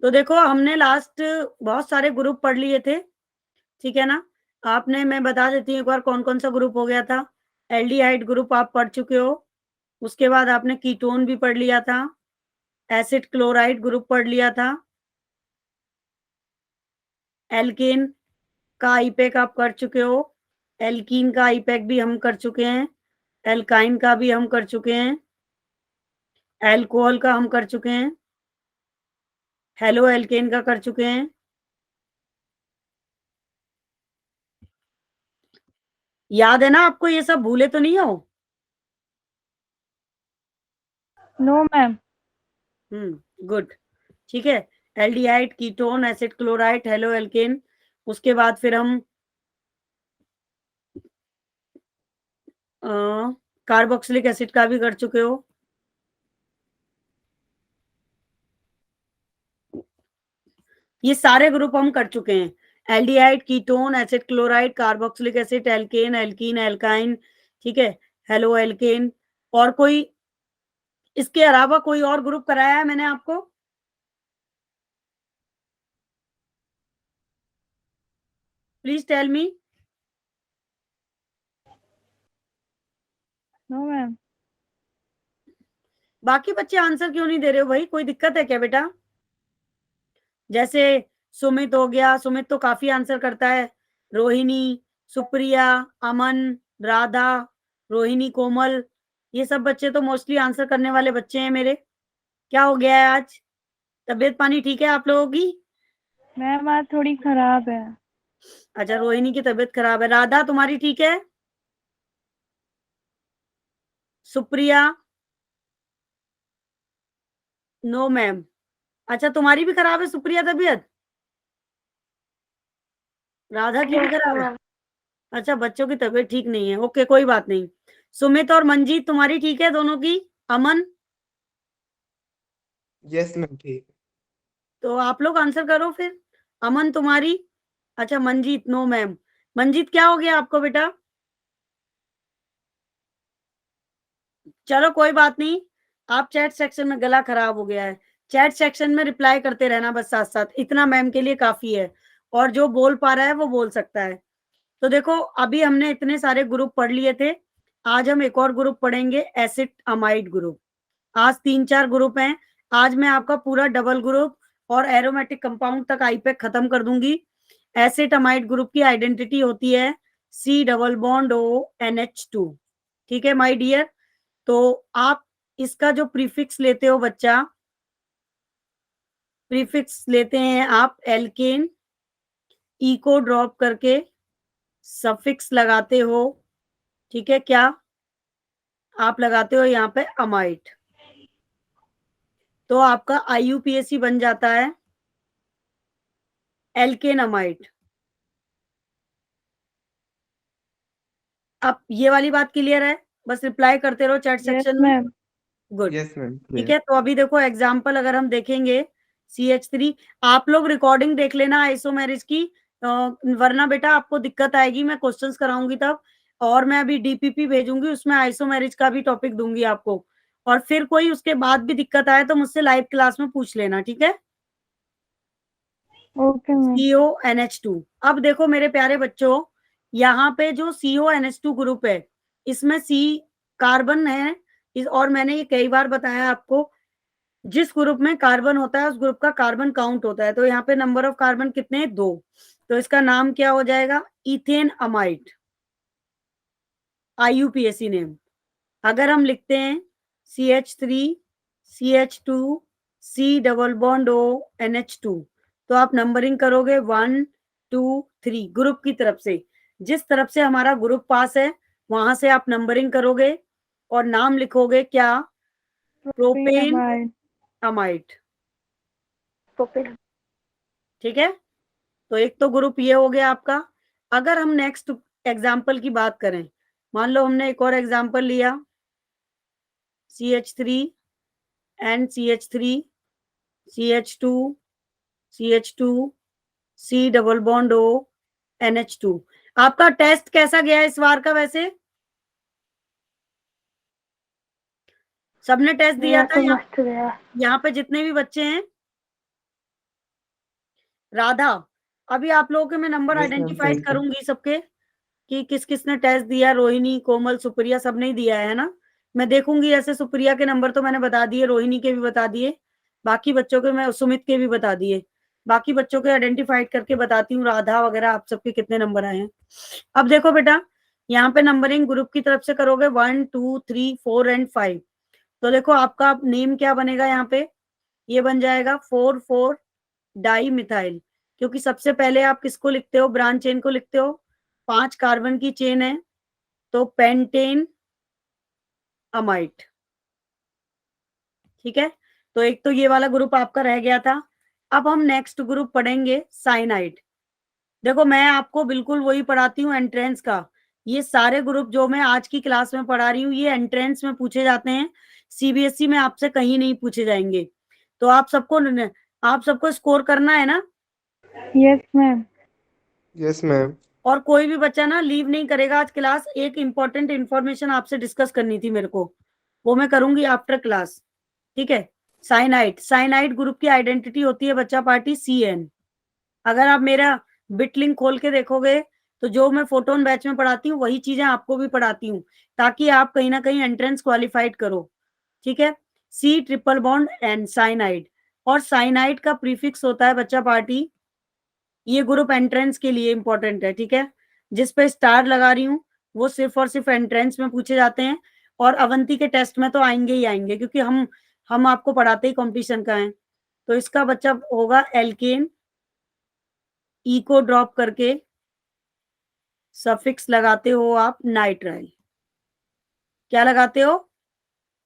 तो देखो हमने लास्ट बहुत सारे ग्रुप पढ़ लिए थे, ठीक है ना। आपने, मैं बता देती हूँ एक बार कौन कौन सा ग्रुप हो गया था। एल्डिहाइड ग्रुप आप पढ़ चुके हो, उसके बाद आपने कीटोन भी पढ़ लिया था, एसिड क्लोराइड ग्रुप पढ़ लिया था, एल्केन का आईपैक आप कर चुके हो, एल्कीन का आईपैक भी हम कर चुके हैं, एल्काइन का भी हम कर चुके हैं, एल्कोहल का हम कर चुके हैं, हेलो एल्केन का कर चुके हैं। याद है ना आपको, ये सब भूले तो नहीं हो? No ma'am. गुड, ठीक है। Aldehyde, ketone, acid chloride, halo alkane, उसके बाद फिर हम कार्बोक्सिलिक एसिड का भी कर चुके हो। ये सारे ग्रुप हम कर चुके हैं, aldehyde, ketone, acid chloride, carboxylic acid, alkane, alkene, alkyne, ठीक है, हेलो एल्केन। और कोई इसके अलावा कोई और ग्रुप कराया है मैंने आपको? Please tell me. No ma'am. बाकी बच्चे आंसर क्यों नहीं दे रहे हो भाई, कोई दिक्कत है क्या बेटा? जैसे सुमित हो गया, सुमित तो काफी आंसर करता है, रोहिणी, सुप्रिया, अमन, राधा, रोहिणी, कोमल, ये सब बच्चे तो मोस्टली आंसर करने वाले बच्चे हैं मेरे। क्या हो गया है आज, तबीयत पानी ठीक है आप लोगों की? मैम आज थोड़ी खराब है। अच्छा, रोहिणी की तबीयत खराब है। राधा तुम्हारी ठीक है? सुप्रिया? No ma'am. अच्छा, तुम्हारी भी खराब है सुप्रिया तबीयत? राधा की भी यस खराब है? मैम। अच्छा, बच्चों की तबीयत ठीक नहीं है, ओके कोई बात नहीं। सुमित और मंजीत तुम्हारी ठीक है दोनों की? अमन? यस मैम ठीक। तो आप लोग आंसर करो फिर। अमन तुम्हारी? अच्छा, मंजीत नो मैम। मंजीत क्या हो गया आपको बेटा? चलो कोई बात नहीं, आप चैट सेक्शन में, गला खराब हो गया है, चैट सेक्शन में रिप्लाई करते रहना बस, साथ साथ इतना मैम के लिए काफी है। और जो बोल पा रहा है वो बोल सकता है। तो देखो अभी हमने इतने सारे ग्रुप पढ़ लिए थे, आज हम एक और ग्रुप पढ़ेंगे, एसिड अमाइड ग्रुप। आज 3-4 ग्रुप हैं। आज मैं आपका पूरा डबल ग्रुप और एरोमेटिक कंपाउंड तक आईपैक खत्म कर दूंगी। एसिड अमाइड ग्रुप की आइडेंटिटी होती है C++ O NH2, ठीक है माय डियर। तो आप इसका जो प्रीफिक्स लेते हो बच्चा, प्रीफिक्स लेते हैं आप एल्केन, ई को ड्रॉप करके सफिक्स लगाते हो, ठीक है क्या? आप लगाते हो यहाँ पे अमाइड, तो आपका IUPAC बन जाता है एल्केन अमाइड। अब ये वाली बात क्लियर है? बस रिप्लाई करते रहो चैट यस सेक्शन में। मैम। गुड, यस मैम ठीक है। तो अभी देखो एग्जाम्पल अगर हम देखेंगे, CH3, आप लोग रिकॉर्डिंग देख लेना आइसोमेरिज की, वरना बेटा आपको दिक्कत आएगी, मैं क्वेश्चंस कराऊंगी तब। और मैं अभी DPP भेजूंगी, उसमें आइसोमेरिज का भी टॉपिक दूंगी आपको। और फिर कोई उसके बाद भी दिक्कत आए तो मुझसे लाइव क्लास में पूछ लेना, ठीक है। Okay ma'am. CONH2। अब देखो मेरे प्यारे बच्चों, यहाँ पे जो CONH2 ग्रुप है, इसमें C कार्बन है। और मैंने ये कई बार बताया आपको, जिस ग्रुप में कार्बन होता है उस ग्रुप का कार्बन काउंट होता है। तो यहाँ पे नंबर ऑफ कार्बन कितने हैं? 2। तो इसका नाम क्या हो जाएगा? Ethane amide, IUPAC name. अगर हम लिखते हैं CH3CH2C++ O NH2, तो आप नंबरिंग करोगे 1 2 3 ग्रुप की तरफ से, जिस तरफ से हमारा ग्रुप पास है वहां से आप नंबरिंग करोगे और नाम लिखोगे क्या? Propane propane amide. Amide, propane. ठीक है। तो एक तो ग्रुप ये हो गया आपका। अगर हम नेक्स्ट एग्जाम्पल की बात करें, मान लो हमने एक और एग्जाम्पल लिया, CH3 and CH2 CH2 C++ O NH2। आपका टेस्ट कैसा गया इस बार का वैसे? सबने टेस्ट दिया मेरा था तो यहाँ? मस्त गया। यहाँ पे जितने भी बच्चे हैं, राधा, अभी आप लोगों के मैं number Yes, ma'am. Identified Thank you. करूंगी सबके कि किस किसने टेस्ट दिया, रोहिणी, कोमल, सुप्रिया सब नहीं दिया है ना। मैं देखूंगी, ऐसे सुप्रिया के नंबर तो मैंने बता दिए, रोहिणी के भी बता दिए, बाकी बच्चों के मैं, सुमित के भी बता दिए, बाकी बच्चों के आइडेंटिफाइड करके बताती हूँ, राधा वगैरह आप सबके कितने नंबर आए हैं। अब देखो बेटा, यहाँ पे नंबरिंग ग्रुप की तरफ से करोगे 1 2 3 4 एंड 5। तो देखो आपका नेम क्या बनेगा यहाँ पे, ये बन जाएगा 4 4 डाई मिथाइल, क्योंकि सबसे पहले आप किसको लिखते हो, ब्रांच चेन को लिखते हो, 5 कार्बन की चेन है तो पेंटेन अमाइट। ठीक है, तो एक तो ये वाला ग्रुप आपका रह गया था। अब हम नेक्स्ट ग्रुप पढ़ेंगे साइनाइड। देखो मैं आपको बिल्कुल वही पढ़ाती हूँ एंट्रेंस का, ये सारे ग्रुप जो मैं आज की क्लास में पढ़ा रही हूँ ये एंट्रेंस में पूछे जाते हैं, सीबीएसई में आपसे कहीं नहीं पूछे जाएंगे। तो आप सबको स्कोर करना है ना। Yes, ma'am. Yes, ma'am. और कोई भी बच्चा ना लीव नहीं करेगा आज क्लास। एक इंपॉर्टेंट इंफॉर्मेशन आपसे डिस्कस करनी थी मेरे को, वो मैं करूंगी आफ्टर क्लास। ठीक है, साइनाइड ग्रुप की आइडेंटिटी होती है बच्चा पार्टी CN। अगर आप मेरा बिट लिंक खोल के देखोगे तो जो मैं फोटोन बैच में पढ़ाती हूँ वही चीजें आपको भी पढ़ाती हूँ, ताकि आप कहीं ना कहीं एंट्रेंस क्वालिफाइड करो। ठीक है, C triple bond and cyanide, और साइनाइड का प्रीफिक्स होता है बच्चा पार्टी, ये ग्रुप एंट्रेंस के लिए इंपॉर्टेंट है। ठीक है, जिस पे स्टार लगा रही हूँ वो सिर्फ और सिर्फ एंट्रेंस में पूछे जाते हैं, और अवंती के टेस्ट में तो आएंगे ही आएंगे, क्योंकि हम आपको पढ़ाते ही कंपटीशन का है। तो इसका बच्चा होगा एल्केन, ई को ड्रॉप करके सफिक्स लगाते हो आप नाइट्राइल। क्या लगाते हो,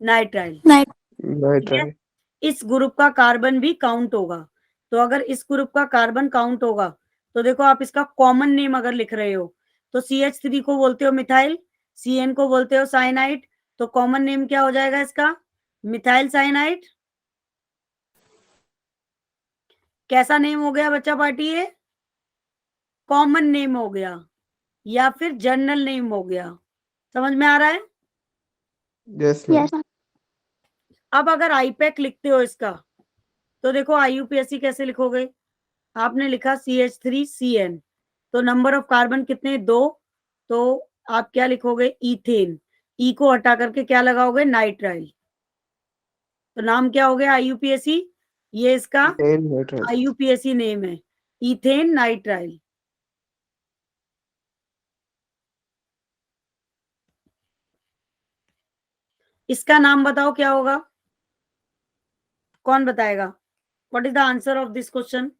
नाइट्राइल। Night. Right, ठीक है, right. इस ग्रुप का कार्बन भी काउंट होगा। तो अगर इस ग्रुप का कार्बन काउंट होगा तो देखो आप इसका कॉमन नेम अगर लिख रहे हो तो CH3 को बोलते हो मिथाइल, CN को बोलते हो साइनाइड, तो कॉमन नेम क्या हो जाएगा इसका, मिथाइल साइनाइड। कैसा नेम हो गया बच्चा पार्टी, ये कॉमन नेम हो गया या फिर जर्नल नेम हो गया। समझ में आ रहा है। Yes, ma'am. Yes, ma'am. अब अगर आईपैक लिखते हो इसका तो देखो IUPAC कैसे लिखोगे, आपने लिखा CH3CN, तो नंबर ऑफ कार्बन कितने, 2, तो आप क्या लिखोगे, इथेन। ई को हटा करके क्या लगाओगे, नाइट्राइल। तो नाम क्या हो गया IUPAC, ये इसका Then right, right. IUPAC name है, इथेन नाइट्राइल। इसका नाम बताओ क्या होगा, कौन बताएगा, what is the answer of this question,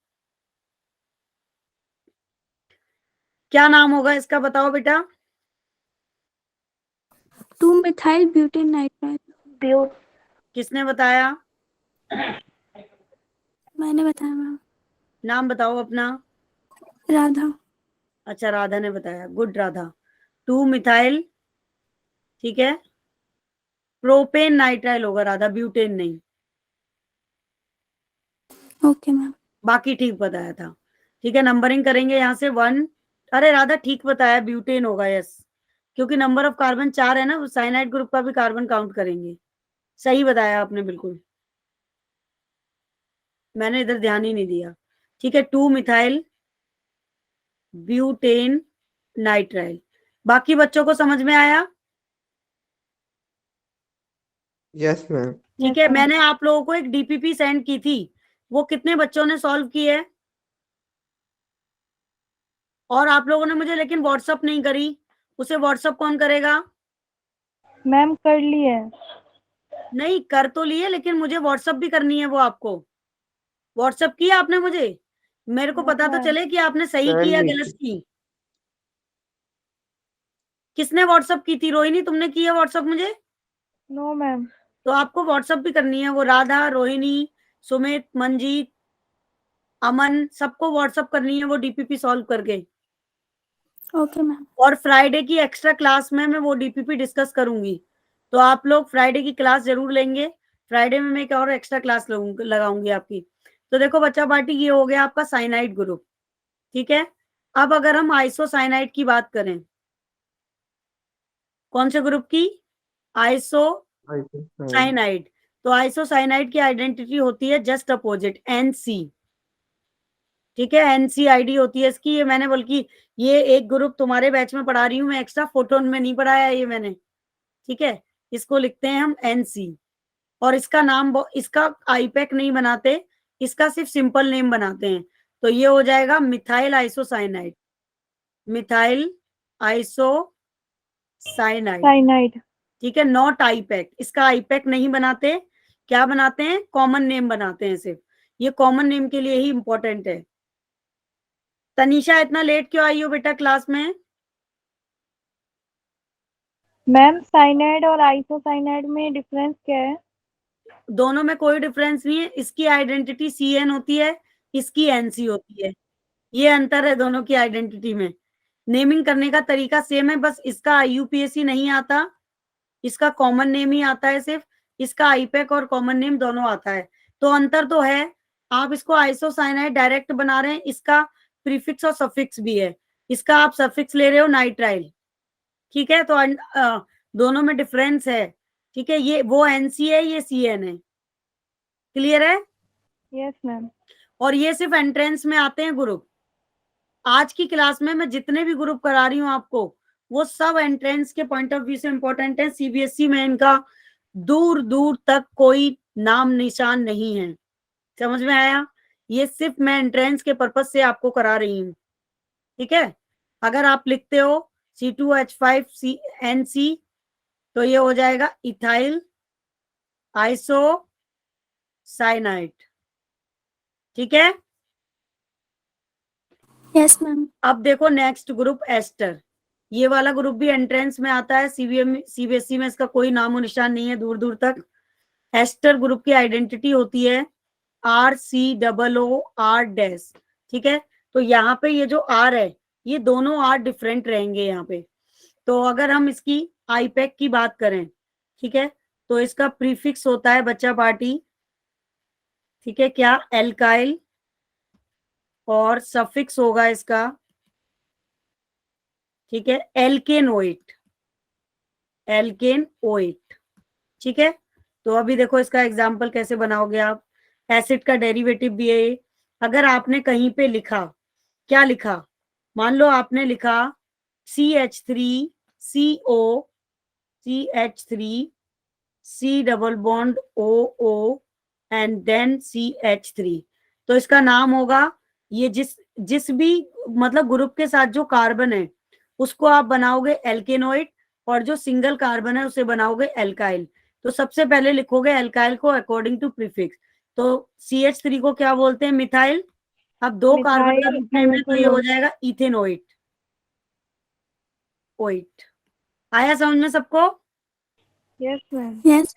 क्या नाम होगा इसका, बताओ बेटा। 2-methyl butane nitrile. किसने बताया, मैंने बताया मैम. नाम बताओ अपना। राधा. अच्छा, राधा ने बताया, गुड राधा। 2 मिथाइल, ठीक है, प्रोपेन नाइट्राइल होगा राधा, ब्यूटेन नहीं। Okay ma'am. बाकी ठीक बताया था। ठीक है, नंबरिंग करेंगे यहाँ से 1। अरे राधा ठीक बताया, ब्यूटेन होगा, यस, क्योंकि नंबर ऑफ कार्बन 4 है ना, साइनाइड ग्रुप का भी कार्बन काउंट करेंगे। सही बताया आपने बिल्कुल, मैंने इधर ध्यान ही नहीं दिया। ठीक है, 2 मिथाइल ब्यूटेन नाइट्राइल। बाकी बच्चों को समझ में आया। Yes, ma'am. ठीक है, मैंने आप लोगों को एक DPP सेंड की थी, वो कितने बच्चों ने सॉल्व की है, और आप लोगों ने मुझे लेकिन व्हाट्सअप नहीं करी, उसे व्हाट्सअप कौन करेगा। मैम कर ली है. नहीं कर तो लिए, लेकिन मुझे व्हाट्सअप भी करनी है, वो आपको व्हाट्सअप किया आपने मुझे, मेरे को Yes, पता तो ma'am. चले कि आपने सही Send की या me. गलत की। किसने व्हाट्सअप की थी, रोहिणी तुमने की है व्हाट्सअप मुझे, No मैम. तो आपको व्हाट्सअप भी करनी है, वो राधा, रोहिणी, सुमित, मंजीत, अमन, सबको व्हाट्सअप करनी है वो DPP सॉल्व करके। Okay ma'am. और फ्राइडे की एक्स्ट्रा क्लास में मैं वो DPP डिस्कस करूंगी, तो आप लोग फ्राइडे की क्लास जरूर लेंगे। फ्राइडे में मैं एक और एक्स्ट्रा क्लास लगाऊंगी आपकी। तो देखो बच्चा पार्टी, ये हो गया आपका साइनाइड ग्रुप। ठीक है, अब अगर हम आइसोसाइनाइड की बात करें, कौन से ग्रुप की, Fine. आइसोसाइनाइड, तो आइसोसाइनाइड की आइडेंटिटी होती है जस्ट अपोजिट NC। ठीक है, NCID होती है इसकी, ये मैंने बल्कि ये एक ग्रुप तुम्हारे बैच में पढ़ा रही हूँ मैं, एक्स्ट्रा फोटोन में नहीं पढ़ाया ये मैंने। ठीक है, इसको लिखते हैं हम NC, और इसका नाम इसका आईपैक नहीं बनाते, इसका सिर्फ सिंपल नेम बनाते हैं। तो ये हो जाएगा methyl isocyanide, methyl isocyanide. Cyanide. ठीक है, नॉट आईपैक, इसका आईपैक नहीं बनाते, क्या बनाते हैं, कॉमन नेम बनाते हैं सिर्फ, ये कॉमन नेम के लिए ही इंपॉर्टेंट है। तनीषा इतना लेट क्यों आई हो बेटा क्लास में? मैम साइनाइड और आइसोसाइनाइड में डिफरेंस क्या है? दोनों में कोई डिफरेंस नहीं है, इसकी आइडेंटिटी CN होती है, इसकी NC होती है, ये अंतर है दोनों की आइडेंटिटी में। नेमिंग करने का तरीका सेम है, बस इसका IUPAC नहीं आता, इसका कॉमन नेम ही आता है सिर्फ, इसका आईपैक और कॉमन नेम दोनों आता है। तो अंतर तो है, आप इसको आइसोसाइनाइड डायरेक्ट बना रहे हैं, इसका प्रीफिक्स और सफिक्स भी है, इसका आप सफिक्स ले रहे हो नाइट्राइल। ठीक है, तो दोनों में डिफरेंस है। ठीक है, ये वो NC है, ये CN है, क्लियर है? Yes ma'am. और ये सिर्फ एंट्रेंस में आते हैं ग्रुप। आज की क्लास में मैं जितने भी ग्रुप करा रही हूँ आपको, वो सब एंट्रेंस के पॉइंट ऑफ व्यू से इंपॉर्टेंट है। CBSE में इनका दूर दूर तक कोई नाम निशान नहीं है, समझ में आया? ये सिर्फ मैं एंट्रेंस के पर्पज से आपको करा रही हूँ। ठीक है, अगर आप लिखते हो C2H5NC तो ये हो जाएगा इथाइल आइसोसाइनाइड। ठीक है, यस मैम। अब देखो नेक्स्ट ग्रुप एस्टर, ये वाला ग्रुप भी एंट्रेंस में आता है, CBSE में इसका कोई नामो निशान नहीं है दूर दूर तक। एस्टर ग्रुप की आइडेंटिटी होती है RCOOR-। ठीक है, तो यहाँ पे ये जो R है, ये दोनों R डिफरेंट रहेंगे यहाँ पे। तो अगर हम इसकी आईपैक की बात करें, ठीक है, तो इसका प्रीफिक्स होता है बच्चा पार्टी, ठीक है, क्या, एल्काइल, और सफिक्स होगा इसका, ठीक है, एल्केनोइट, एल्केनोइट। ठीक है, तो अभी देखो इसका एग्जाम्पल कैसे बनाओगे आप। एसिड का डेरिवेटिव भी है, अगर आपने कहीं पे लिखा, क्या लिखा, मान लो आपने लिखा CH3CO CH3C double bond OO and then CH3, तो इसका नाम होगा, ये जिस भी मतलब ग्रुप के साथ जो कार्बन है उसको आप बनाओगे एल्केनोइड, और जो सिंगल कार्बन है उसे बनाओगे एल्काइल। तो सबसे पहले लिखोगे एल्काइल को अकॉर्डिंग टू प्रीफिक्स, तो CH3 को क्या बोलते हैं, मिथाइल। अब दो कार्बन का ग्रुप नेम है तो ये हो जाएगा इथेनोइट, ओइट। आया समझ में सबको? Yes ma'am. यस।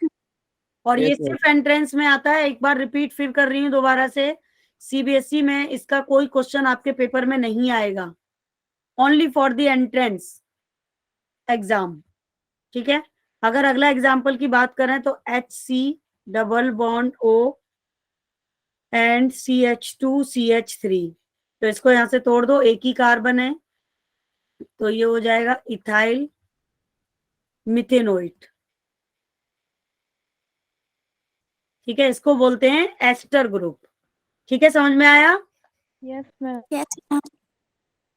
और ये Yes, ma'am. सिर्फ एंट्रेंस में आता है, एक बार रिपीट फिर कर रही हूँ दोबारा से, CBSE में इसका कोई क्वेश्चन आपके पेपर में नहीं आएगा, only for the entrance exam. ठीक है, अगर अगला एग्जाम्पल की बात करें तो HC double bond O and CH2CH3, तो इसको यहां से तोड़ दो, एक ही कार्बन है, तो ये हो जाएगा इथाइल मिथेनोइट। ठीक है, इसको बोलते हैं एस्टर ग्रुप। ठीक है, समझ में आया? Yes ma'am. Yes ma'am.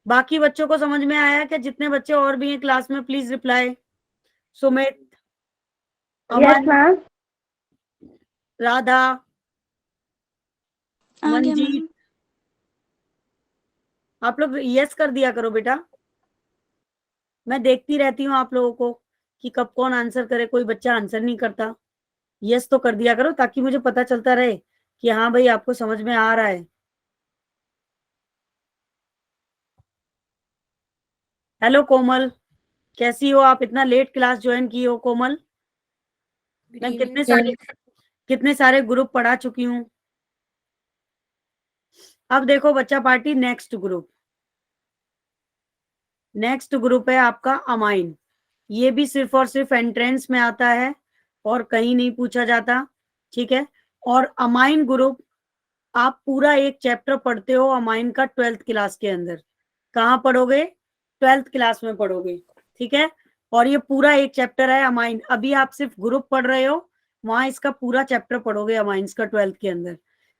बाकी बच्चों को समझ में आया क्या? जितने बच्चे और भी हैं क्लास में please reply. Sumit, Aman, ma'am. Radha, आ गया मंजीत, मैम। आप लोग यस कर दिया करो बेटा, मैं देखती रहती हूँ आप लोगों को कि कब कौन आंसर करे, कोई बच्चा आंसर नहीं करता। यस तो कर दिया करो ताकि मुझे पता चलता रहे कि हाँ भाई आपको समझ में आ रहा है। हेलो कोमल, कैसी हो आप? इतना लेट क्लास ज्वाइन की हो कोमल? मैं कितने सारे ग्रुप पढ़ा चुकी हूँ। अब देखो बच्चा पार्टी, नेक्स्ट ग्रुप है आपका अमाइन। ये भी सिर्फ और सिर्फ एंट्रेंस में आता है और कहीं नहीं पूछा जाता। ठीक है, और अमाइन ग्रुप आप पूरा एक चैप्टर पढ़ते हो अमाइन का 12th क्लास के अंदर। कहाँ पढ़ोगे? 12th क्लास में पढ़ोगे। ठीक है, और ये पूरा एक चैप्टर है अमाइन। अभी आप सिर्फ ग्रुप पढ़ रहे हो, वहां इसका पूरा चैप्टर पढ़ोगे अमाइंस का 12th के अंदर।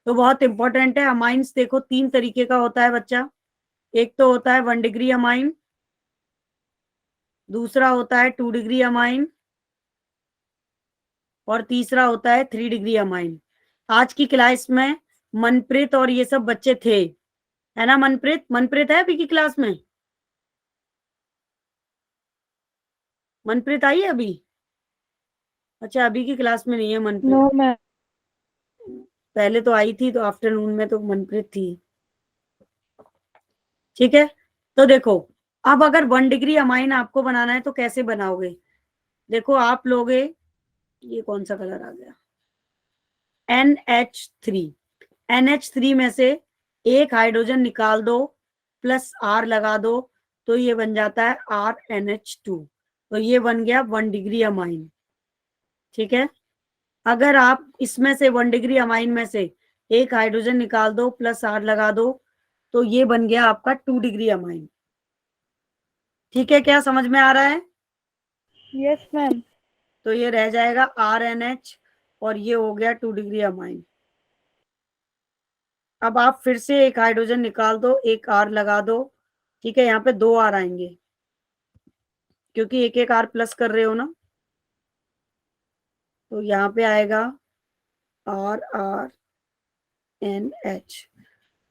तो बहुत इंपॉर्टेंट है। अमाइंस देखो 3 तरीके का होता है बच्चा। एक तो होता है 1 डिग्री अमाइन, दूसरा होता है 2 डिग्री अमाइन, और तीसरा होता है 3 डिग्री अमाइन। आज की क्लास में मनप्रीत और ये सब बच्चे थे, है ना। मनप्रीत, मनप्रीत है अभी की क्लास में? मनप्रीत आई है अभी? अच्छा, अभी की क्लास में नहीं है मनप्रीत। No ma'am. पहले तो आई थी, तो आफ्टरनून में तो मनप्रीत थी। ठीक है, तो देखो, अब अगर 1 डिग्री अमाइन आपको बनाना है तो कैसे बनाओगे? देखो, आप लोगे, ये कौन सा कलर आ गया, NH3। NH3 में से एक हाइड्रोजन निकाल दो, प्लस R लगा दो, तो ये बन जाता है RNH2। तो ये बन गया 1 डिग्री अमाइन। ठीक है, अगर आप इसमें से 1 डिग्री अमाइन में से एक हाइड्रोजन निकाल दो, प्लस R लगा दो, तो ये बन गया आपका 2 डिग्री अमाइन। ठीक है, क्या समझ में आ रहा है? Yes ma'am. तो ये रह जाएगा RNH, और ये हो गया 2 डिग्री अमाइन। अब आप फिर से एक हाइड्रोजन निकाल दो, एक R लगा दो। ठीक है, यहाँ पे 2 R आएंगे, क्योंकि एक एक R प्लस कर रहे हो ना। तो यहाँ पे आएगा RNH।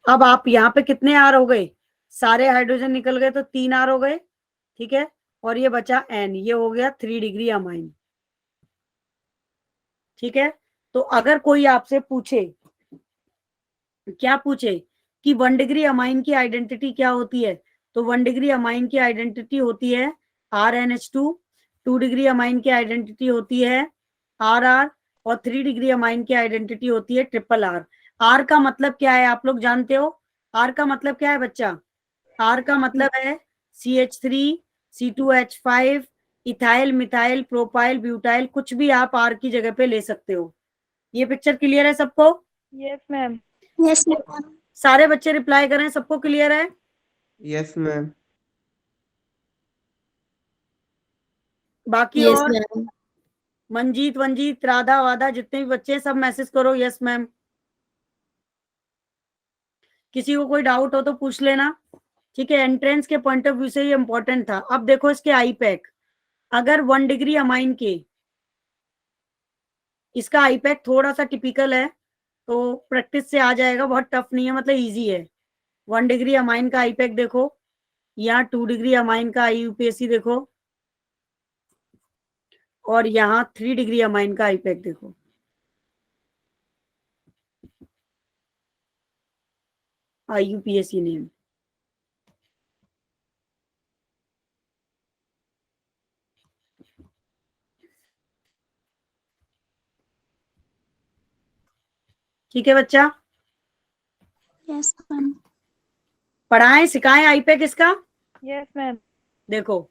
अब आप यहाँ पे कितने R हो गए? सारे हाइड्रोजन निकल गए तो 3 R हो गए। ठीक है, और ये बचा N, ये हो गया 3 डिग्री अमाइन। ठीक है, तो अगर कोई आपसे पूछे, क्या पूछे कि 1 डिग्री अमाइन की आइडेंटिटी क्या होती है, तो 1 डिग्री अमाइन की आइडेंटिटी होती है RNH2, 2 डिग्री अमाइन की आइडेंटिटी होती है RR, और 3 डिग्री अमाइन की आइडेंटिटी होती है RRR। R का मतलब क्या है आप लोग जानते हो? R का मतलब क्या है बच्चा? R का मतलब है CH3, C2H5, ethyl, methyl, propyl, butyl, कुछ भी आप R की जगह पे ले सकते हो। ये पिक्चर क्लियर है सबको? Yes ma'am. Yes ma'am. सारे बच्चे रिप्लाई करें, सबको क्लियर है? Yes, ma'am. बाकी यस और मैम। मंजीत, वंजीत, राधा वाधा, जितने भी बच्चे हैं, सब मैसेज करो यस मैम। किसी को कोई डाउट हो तो पूछ लेना। ठीक है, एंट्रेंस के पॉइंट ऑफ व्यू से ये इंपॉर्टेंट था। अब देखो इसके आई पैक, अगर 1 डिग्री अमाइन के, इसका आई पैक थोड़ा सा टिपिकल है, तो प्रैक्टिस से आ जाएगा, बहुत टफ नहीं है, मतलब इजी है। 1 डिग्री अमाइन का आई पैक देखो, यहाँ 2 डिग्री अमाइन का IUPAC देखो, और यहाँ 3 डिग्री अमाइन का आई पैक देखो। IUPAC name. ठीक है बच्चा, यस मैम। पढ़ाएं सिखाएं आईपैक इसका। Yes ma'am. देखो,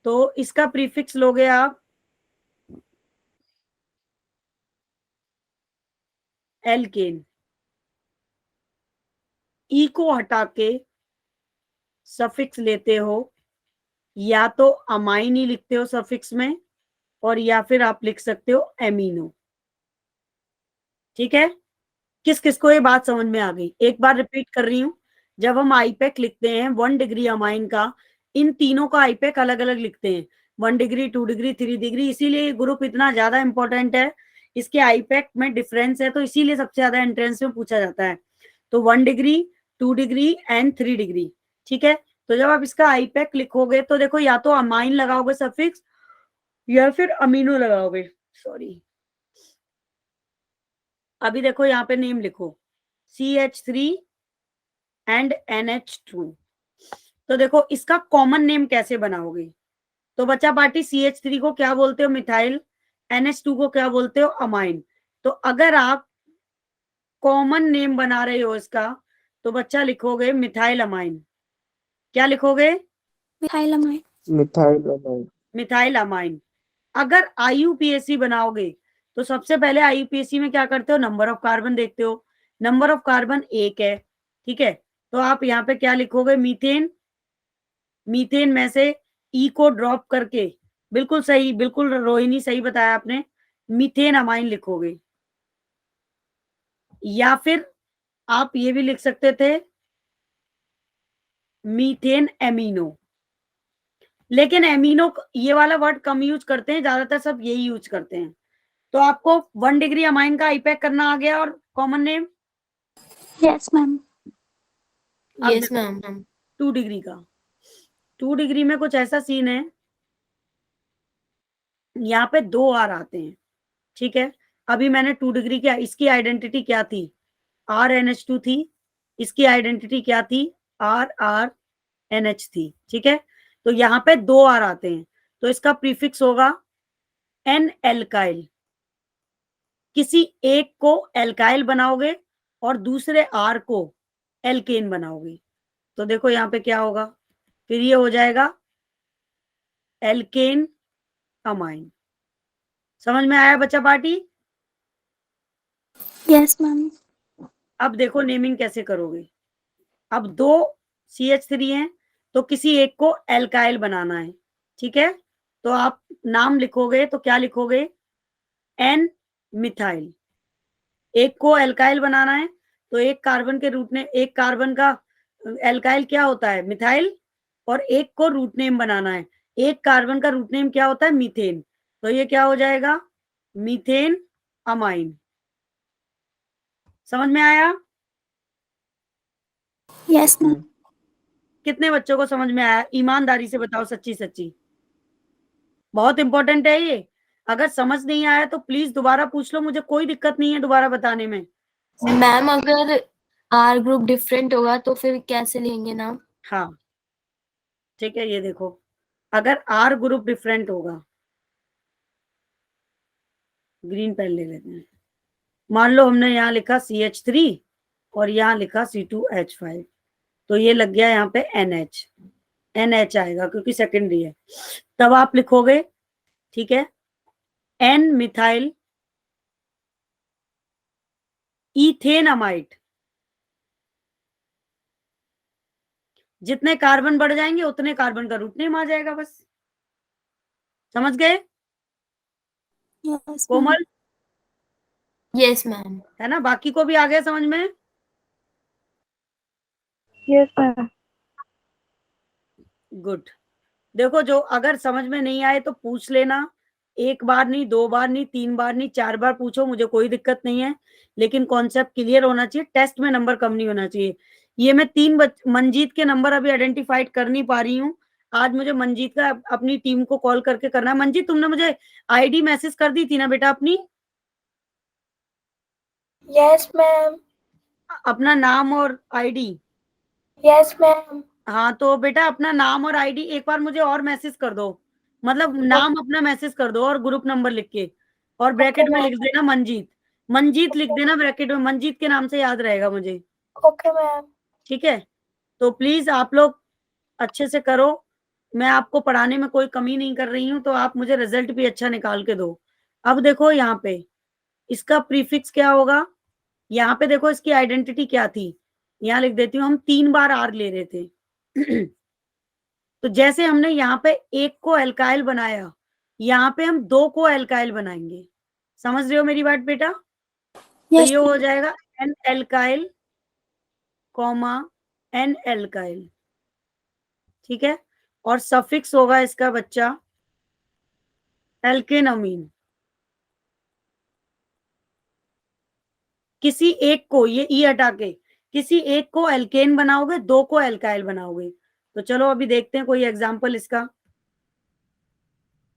तो इसका प्रीफिक्स लोगे आप एल्केन, ई को हटा के सफिक्स लेते हो, या तो अमाइन ही लिखते हो सफिक्स में, और या फिर आप लिख सकते हो एमिनो। ठीक है, किस किस को ये बात समझ में आ गई? एक बार रिपीट कर रही हूं, जब हम आईपैक लिखते हैं 1 डिग्री अमाइन का, इन तीनों का आईपैक अलग अलग लिखते हैं, 1 डिग्री, 2 डिग्री, 3 डिग्री। इसीलिए ये ग्रुप इतना ज्यादा इंपॉर्टेंट है, इसके आईपैक में डिफरेंस है, तो इसीलिए सबसे ज्यादा एंट्रेंस में पूछा जाता है। तो 1 डिग्री, 2 डिग्री एंड 3 डिग्री। ठीक है, तो जब आप इसका आईपैक लिखोगे तो देखो, या तो अमाइन लगाओगे सफिक्स, या फिर अमीनो लगाओगे। सॉरी, अभी देखो यहाँ पे नेम लिखो CH3 एंड NH2। तो देखो इसका कॉमन नेम कैसे बनाओगे? तो बच्चा पार्टी, CH3 को क्या बोलते हो? मिथाइल। NH2 को क्या बोलते हो? अमाइन। तो अगर आप कॉमन नेम बना रहे हो इसका, तो बच्चा लिखोगे मिथाइल अमाइन। क्या लिखोगे? Methyl amine. Methyl amine. Methyl amine. अगर IUPAC बनाओगे, तो सबसे पहले IUPAC में क्या करते हो? नंबर ऑफ कार्बन देखते हो, नंबर ऑफ कार्बन 1 है। ठीक है, तो आप यहाँ पे क्या लिखोगे? मीथेन। मीथेन में से ई को ड्रॉप करके, बिल्कुल सही, बिल्कुल रोहिणी सही बताया आपने, मीथेन अमाइन लिखोगे। या फिर आप ये भी लिख सकते थे मीथेन एमिनो, लेकिन एमिनो ये वाला वर्ड कम यूज करते हैं, ज्यादातर सब यही यूज करते हैं। तो आपको 1 डिग्री अमाइन का आईपैक करना आ गया और कॉमन नेम Yes, ma'am. अब Yes, देखो ma'am. 2 डिग्री का, 2 डिग्री में कुछ ऐसा सीन है, यहाँ पे 2 आर आते हैं, ठीक है। अभी मैंने 2 डिग्री की इसकी आइडेंटिटी क्या थी, RNH2 थी, इसकी आइडेंटिटी क्या थी, RRNH थी, ठीक है। तो यहाँ पे 2 आर आते हैं, तो इसका प्रीफिक्स होगा एन एल्काइल। किसी एक को एल्काइल बनाओगे और दूसरे आर को एल्केन बनाओगे, तो देखो यहाँ पे क्या होगा, फिर ये हो जाएगा एल्केन अमाइन। समझ में आया बच्चा पार्टी? Yes, ma'am. अब देखो नेमिंग कैसे करोगे। अब 2 CH3 हैं, तो किसी एक को एल्काइल बनाना है, ठीक है। तो आप नाम लिखोगे तो क्या लिखोगे, एन मिथाइल। एक को एल्काइल बनाना है, तो एक कार्बन के रूट ने एक कार्बन का एल्काइल क्या होता है, मिथाइल, और एक को रूट नेम बनाना है, एक कार्बन का रूट नेम क्या होता है, मीथेन। तो ये क्या हो जाएगा, मीथेन अमाइन। समझ में आया? Yes, ma'am. कितने बच्चों को समझ में आया? ईमानदारी से बताओ, सच्ची सच्ची। बहुत इंपॉर्टेंट है ये, अगर समझ नहीं आया तो प्लीज दोबारा पूछ लो, मुझे कोई दिक्कत नहीं है दोबारा बताने में। मैम अगर R ग्रुप डिफरेंट होगा तो फिर कैसे लेंगे नाम? हाँ ठीक है, ये देखो, अगर R ग्रुप डिफरेंट होगा, ग्रीन पेन ले लेते हैं। मान लो हमने यहाँ लिखा CH3 और यहाँ लिखा C2H5, तो ये लग गया यहाँ पे NH आएगा क्योंकि सेकेंडरी है। तब आप लिखोगे, ठीक है, एन मिथाइल इथेनामाइड। जितने कार्बन बढ़ जाएंगे उतने कार्बन का रूट नेम आ जाएगा, बस। समझ गए Yes, ma'am. कोमल? Yes, ma'am. है ना, बाकी को भी आ गया समझ में? Yes, ma'am. गुड। देखो, जो अगर समझ में नहीं आए तो पूछ लेना, एक बार नहीं, 2 बार नहीं, 3 बार नहीं, 4 बार पूछो, मुझे कोई दिक्कत नहीं है, लेकिन कॉन्सेप्ट क्लियर होना चाहिए, टेस्ट में नंबर कम नहीं होना चाहिए। ये मैं 3 मंजीत के नंबर अभी आइडेंटिफाइड कर नहीं पा रही हूँ, आज मुझे मंजीत का अपनी टीम को कॉल करके करना है। मंजीत, तुमने मुझे आईडी मैसेज कर दी थी ना बेटा अपनी? Yes, ma'am. अपना नाम और आईडी? Yes, ma'am. हाँ, तो बेटा अपना नाम और आईडी एक बार मुझे और मैसेज कर दो, मतलब नाम अपना मैसेज कर दो और ग्रुप नंबर लिख के, और ब्रैकेट में लिख देना मंजीत। मंजीत लिख देना ब्रैकेट में, मंजीत के नाम से याद रहेगा मुझे, Okay, ma'am. ठीक है। तो प्लीज आप लोग अच्छे से करो, मैं आपको पढ़ाने में कोई कमी नहीं कर रही हूँ, तो आप मुझे रिजल्ट भी अच्छा निकाल के दो। अब देखो यहाँ पे इसका प्रीफिक्स क्या होगा, यहाँ पे देखो इसकी आइडेंटिटी क्या थी, यहाँ लिख देती हूँ, हम 3 बार आर ले रहे थे तो जैसे हमने यहाँ पे एक को एल्काइल बनाया, यहाँ पे हम 2 को एल्काइल बनाएंगे। समझ रहे हो मेरी बात बेटा? तो Yes, ये हो जाएगा N alkyl comma N alkyl, ठीक है। और सफिक्स होगा इसका बच्चा एल्केनमीन। किसी एक को, ये ई हटा के, किसी एक को एल्केन बनाओगे, 2 को एल्काइल बनाओगे। तो चलो अभी देखते हैं कोई एग्जांपल इसका।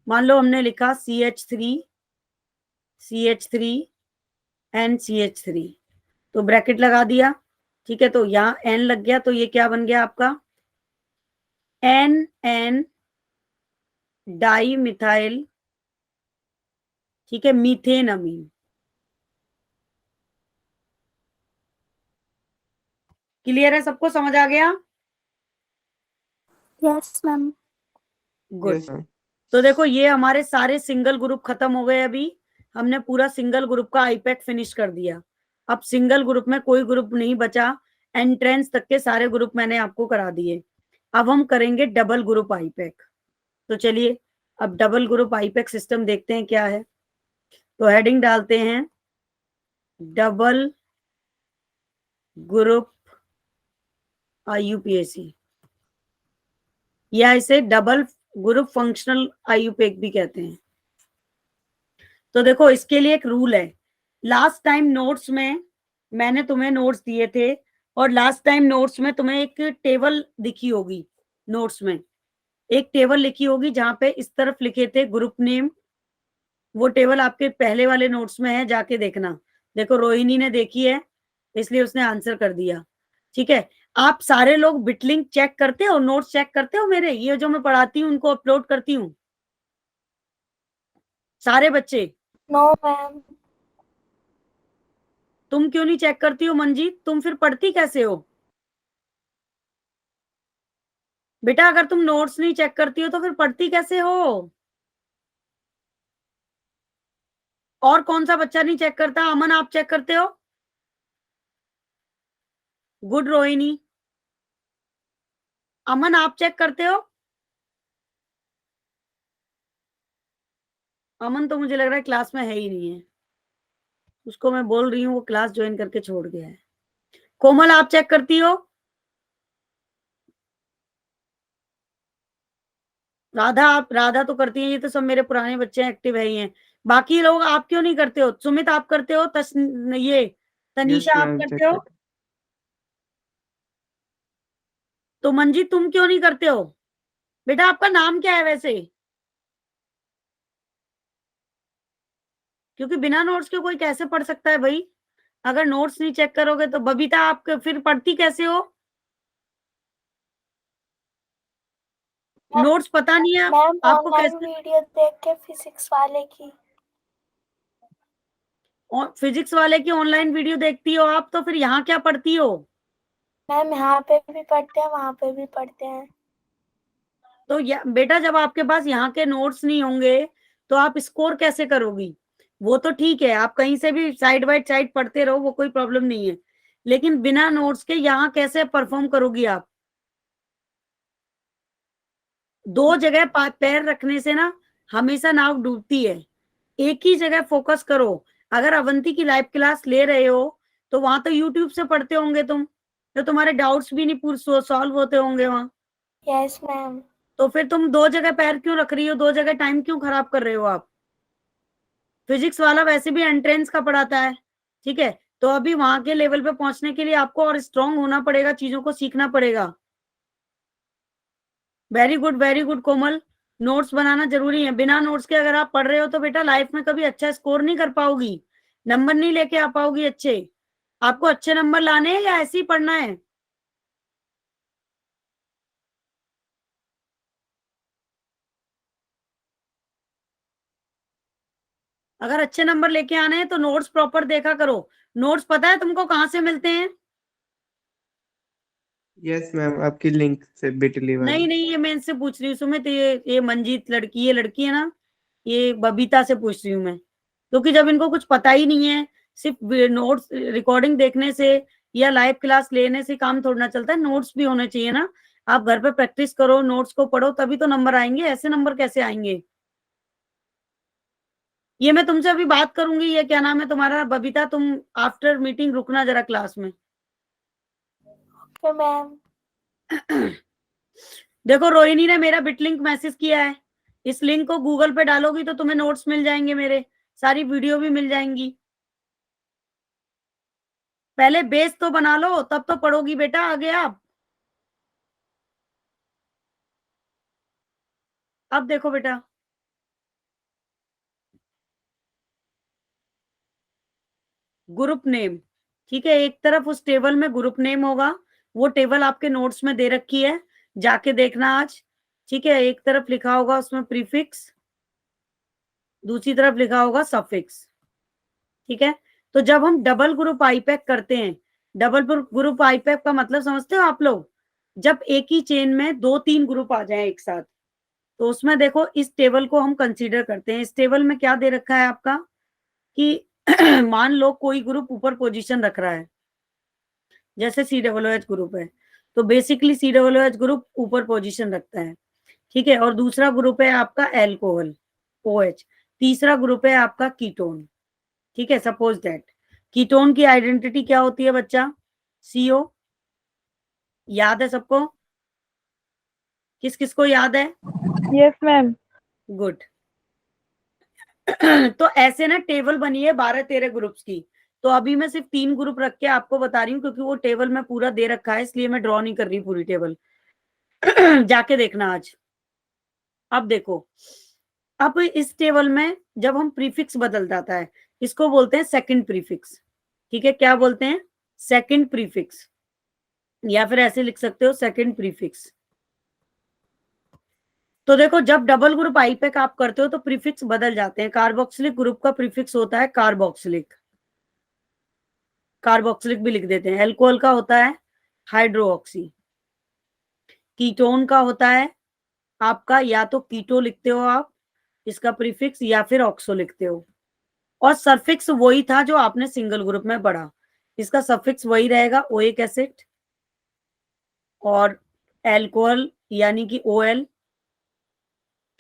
मान लो हमने लिखा CH3 एंड CH3, तो ब्रैकेट लगा दिया, ठीक है। तो यहाँ N लग गया, तो ये क्या बन गया आपका, NN डाई मिथाइल, ठीक है, मीथेन अमीन। क्लियर है सबको, समझ आ गया? yes, ma'am. Good. Yes, ma'am. तो देखो ये हमारे सारे सिंगल ग्रुप खत्म हो गए, अभी हमने पूरा सिंगल ग्रुप का आईपैक फिनिश कर दिया। अब सिंगल ग्रुप में कोई ग्रुप नहीं बचा, एंट्रेंस तक के सारे ग्रुप मैंने आपको करा दिए। अब हम करेंगे डबल ग्रुप आईपैक। तो चलिए अब डबल ग्रुप आईपैक सिस्टम देखते हैं क्या है। तो हेडिंग डालते हैं डबल ग्रुप IUPAC, या इसे डबल ग्रुप फंक्शनल IUPAC भी कहते हैं। तो देखो इसके लिए एक रूल है। लास्ट टाइम नोट्स में मैंने तुम्हें नोट्स दिए थे, और लास्ट टाइम नोट्स में तुम्हें एक टेबल दिखी होगी, नोट्स में एक टेबल लिखी होगी जहां पे इस तरफ लिखे थे ग्रुप नेम। वो टेबल आपके पहले वाले नोट्स में है, जाके देखना। देखो रोहिणी ने देखी है इसलिए उसने आंसर कर दिया। ठीक है, आप सारे लोग बिटलिंक चेक करते हो, नोट्स चेक करते हो मेरे, ये जो मैं पढ़ाती हूँ उनको अपलोड करती हूँ, सारे बच्चे? No ma'am. तुम क्यों नहीं चेक करती हो मंजीत? तुम फिर पढ़ती कैसे हो बेटा? अगर तुम नोट्स नहीं चेक करती हो तो फिर पढ़ती कैसे हो? और कौन सा बच्चा नहीं चेक करता? अमन, आप चेक करते हो? गुड रोहिणी। अमन, आप चेक करते हो? अमन तो मुझे लग रहा है क्लास में है ही नहीं है, उसको मैं बोल रही हूँ वो क्लास ज्वाइन करके छोड़ गया है। कोमल, आप चेक करती हो? राधा, आप, राधा तो करती है, ये तो सब मेरे पुराने बच्चे एक्टिव है ही हैं। बाकी लोग आप क्यों नहीं करते हो? सुमित, आप करते हो? ये Yes, तनीषा, आप ma'am. करते Check हो? it. तो मंजीत तुम क्यों नहीं करते हो? बेटा आपका नाम क्या है वैसे? क्योंकि बिना नोट्स के कोई कैसे पढ़ सकता है भाई? अगर नोट्स नहीं चेक करोगे तो बबीता आप फिर पढ़ती कैसे हो? नोट्स पता नहीं है मैम आपको ऑनलाइन कैसे? वीडियो देख के फिजिक्स वाले की। फिजिक्स वाले की ऑनलाइन वीडियो देखती हो आप, तो फिर यहाँ क्या पढ़ती हो? मैम यहाँ पे भी पढ़ते हैं, वहाँ पे भी पढ़ते हैं। तो बेटा जब आपके पास यहाँ के नोट्स नहीं होंगे तो आप स्कोर कैसे करोगी? वो तो ठीक है, आप कहीं से भी साइड बाय साइड पढ़ते रहो, वो कोई प्रॉब्लम नहीं है, लेकिन बिना नोट्स के यहाँ कैसे परफॉर्म करोगी आप? दो जगह पैर रखने से ना हमेशा नाव डूबती है। एक ही जगह फोकस करो। अगर अवंती की लाइव क्लास ले रहे हो तो वहां तो यूट्यूब से पढ़ते होंगे तुम, तो तुम्हारे डाउट्स भी नहीं पूरे सॉल्व होते होंगे वहां। Yes ma'am. तो फिर तुम दो जगह पैर क्यों रख रही हो? दो जगह टाइम क्यों खराब कर रहे हो आप? फिजिक्स वाला वैसे भी एंट्रेंस का पढ़ाता है, ठीक है? तो अभी वहां के लेवल पे पहुंचने के लिए आपको और स्ट्रांग होना पड़ेगा, चीजों को सीखना पड़ेगा। वेरी गुड, वेरी गुड कोमल। नोट्स बनाना जरूरी है। बिना नोट्स के अगर आप पढ़ रहे हो तो बेटा लाइफ में कभी अच्छा स्कोर नहीं कर पाओगी, नंबर नहीं लेके आ पाओगी अच्छे। आपको अच्छे नंबर लाने हैं या ऐसे ही पढ़ना है? अगर अच्छे नंबर लेके आने हैं तो नोट्स प्रॉपर देखा करो। नोट्स पता है तुमको कहाँ से मिलते हैं? Yes, ma'am. आपकी लिंक से बिटली वाली। नहीं नहीं, ये मैं इनसे पूछ रही हूँ सुमित, ये मंजीत लड़की, ये लड़की है ना, ये बबीता से पूछ रही हूँ मैं, क्योंकि जब इनको कुछ पता ही नहीं है, सिर्फ नोट्स रिकॉर्डिंग देखने से या लाइव क्लास लेने से काम थोड़ा ना चलता है, नोट्स भी होने चाहिए ना। आप घर पे प्रैक्टिस करो, नोट्स को पढ़ो, तभी तो नंबर आएंगे, ऐसे नंबर कैसे आएंगे? ये मैं तुमसे अभी बात करूंगी, ये क्या नाम है तुम्हारा बबीता, तुम आफ्टर मीटिंग रुकना जरा क्लास में। Okay ma'am. देखो रोहिणी ने मेरा बिटलिंक मैसेज किया है, इस लिंक को गूगल पे डालोगी तो तुम्हें नोट्स मिल जाएंगे मेरे, सारी वीडियो भी मिल जाएंगी। पहले बेस तो बना लो, तब तो पढ़ोगी बेटा आगे आप। अब देखो बेटा, ग्रुप नेम, ठीक है, एक तरफ उस टेबल में ग्रुप नेम होगा, वो टेबल आपके नोट्स में दे रखी है, जाके देखना आज। ठीक है, एक तरफ लिखा होगा उसमें प्रीफिक्स, दूसरी तरफ लिखा होगा सफिक्स। ठीक है, तो जब हम डबल ग्रुप आईपैक करते हैं, डबल ग्रुप आईपैक का मतलब समझते हो आप लोग? जब एक ही चेन में दो तीन ग्रुप आ जाए एक साथ, तो उसमें देखो इस टेबल को हम कंसीडर करते हैं। इस टेबल में क्या दे रखा है आपका कि मान लो कोई ग्रुप ऊपर पोजीशन रख रहा है, जैसे COOH ग्रुप है, तो बेसिकली COOH ग्रुप ऊपर पोजीशन रखता है। ठीक है, और दूसरा ग्रुप है आपका एल्कोहल OH, तीसरा ग्रुप है आपका कीटोन। ठीक है, सपोज दैट कीटोन की आइडेंटिटी क्या होती है बच्चा? CO याद है सबको? किस किस को याद है? Yes ma'am. गुड। तो ऐसे ना टेबल बनी है 12-13 ग्रुप्स की। तो अभी मैं सिर्फ 3 ग्रुप रख के आपको बता रही हूँ, क्योंकि वो टेबल में पूरा दे रखा है, इसलिए मैं ड्रॉ नहीं कर रही पूरी टेबल। जाके देखना आज। अब देखो, अब इस टेबल में जब हम प्रीफिक्स बदल जाता है, इसको बोलते हैं सेकंड प्रीफिक्स। ठीक है, क्या बोलते हैं? सेकंड प्रीफिक्स, या फिर ऐसे लिख सकते हो सेकंड प्रीफिक्स। तो देखो, जब डबल ग्रुप आईपेक आप करते हो तो प्रीफिक्स बदल जाते हैं। कार्बोक्सिलिक ग्रुप का प्रीफिक्स होता है कार्बोक्सिलिक, कार्बोक्सिलिक भी लिख देते हैं। एल्कोहल का होता है हाइड्रोक्सी। कीटोन का होता है आपका, या तो कीटो लिखते हो आप इसका प्रीफिक्स, या फिर ऑक्सो लिखते हो। और सफिक्स वही था जो आपने सिंगल ग्रुप में पढ़ा, इसका सफिक्स वही रहेगा, ओइक एसिड और एल्कोहल यानी कि OL,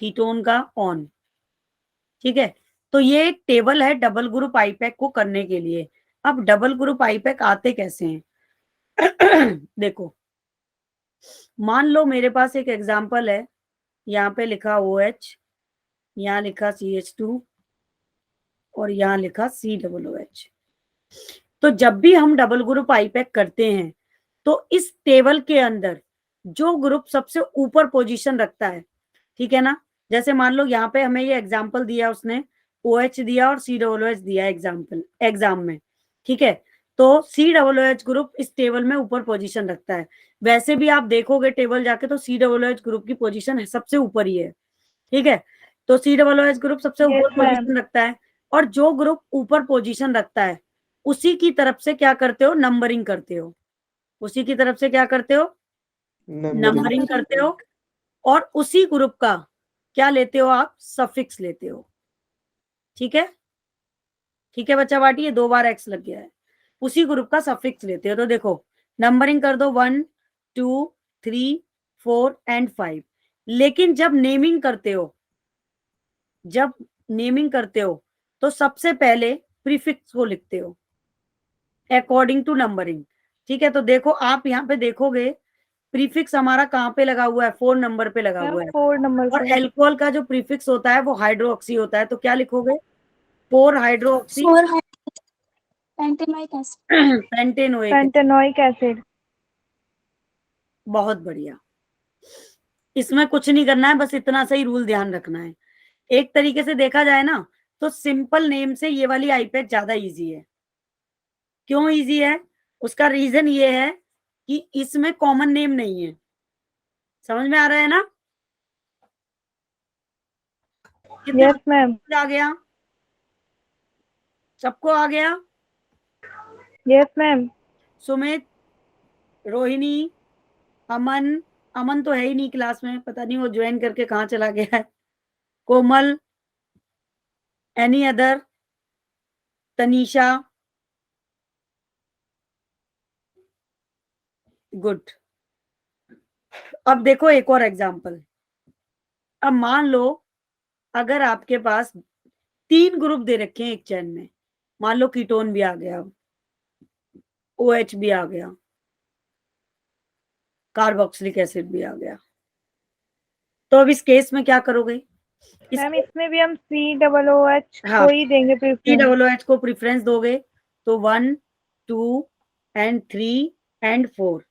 कीटोन का ऑन। ठीक है, तो ये एक टेबल है डबल ग्रुप आईपैक को करने के लिए। अब डबल ग्रुप आईपैक आते कैसे हैं? देखो, मान लो मेरे पास एक एग्जांपल है, यहाँ पे लिखा OH, यहाँ लिखा CH2 और यहाँ लिखा COOH। तो जब भी हम डबल ग्रुप आईपैक करते हैं तो इस टेबल के अंदर जो ग्रुप सबसे ऊपर पोजीशन रखता है, ठीक है ना, जैसे मान लो यहाँ पे हमें ये एग्जांपल दिया उसने, OH दिया और COOH दिया एग्जांपल एग्जाम में, ठीक है, तो COOH ग्रुप इस टेबल में ऊपर पोजीशन रखता है। वैसे भी आप देखोगे टेबल जाके तो COOH ग्रुप की पोजीशन सबसे ऊपर ही है। ठीक है, तो COOH ग्रुप सबसे Yes, ऊपर पोजीशन रखता है, और जो ग्रुप ऊपर पोजीशन रखता है उसी की तरफ से क्या करते हो? नंबरिंग करते हो। उसी की तरफ से क्या करते हो? नंबरिंग करते हो। और उसी ग्रुप का क्या लेते हो आप? सफिक्स लेते हो। ठीक है, ठीक है बच्चा बाटी, ये 2 बार एक्स लग गया है। उसी ग्रुप का सफिक्स लेते हो। तो देखो, नंबरिंग कर दो 1 2 3 4 एंड 5। लेकिन जब नेमिंग करते हो, जब नेमिंग करते हो तो सबसे पहले प्रीफिक्स को लिखते हो अकॉर्डिंग टू नंबरिंग। ठीक है, तो देखो आप यहाँ पे देखोगे प्रीफिक्स हमारा कहाँ पे लगा हुआ है? 4 नंबर पे लगा मैम हुआ है। 4 नंबर और पे। एल्कोहल का जो प्रीफिक्स होता है वो हाइड्रोक्सी होता है, तो क्या लिखोगे? 4 hydroxy 4 pentanoic acid. Pentanoic. Pentanoic acid. बहुत बढ़िया। इसमें कुछ नहीं करना है, बस इतना सही रूल ध्यान रखना है। एक तरीके से देखा जाए ना तो सिंपल नेम से ये वाली आईपैक ज्यादा इजी है। क्यों इजी है? उसका रीजन ये है कि इसमें कॉमन नेम नहीं है। समझ में आ रहा है ना? कितने यस मैम। आ गया? सबको आ गया? Yes ma'am. सुमित, रोहिणी, अमन, अमन तो है ही नहीं क्लास में, पता नहीं वो ज्वाइन करके कहाँ चला गया है। कोमल, एनी अदर? तनीषा? गुड। अब देखो एक और एग्जांपल। अब मान लो अगर आपके पास 3 ग्रुप दे रखे हैं एक चेन में, मान लो कीटोन भी आ गया, OH भी आ गया, कार्बोक्सिलिक एसिड भी आ गया, तो अब इस केस में क्या करोगे? मैम इसमें भी हम COOH हाँ, को ही देंगे प्रेफरेंस। COOH को प्रेफरेंस दोगे तो 1 2 एंड 3 एंड 4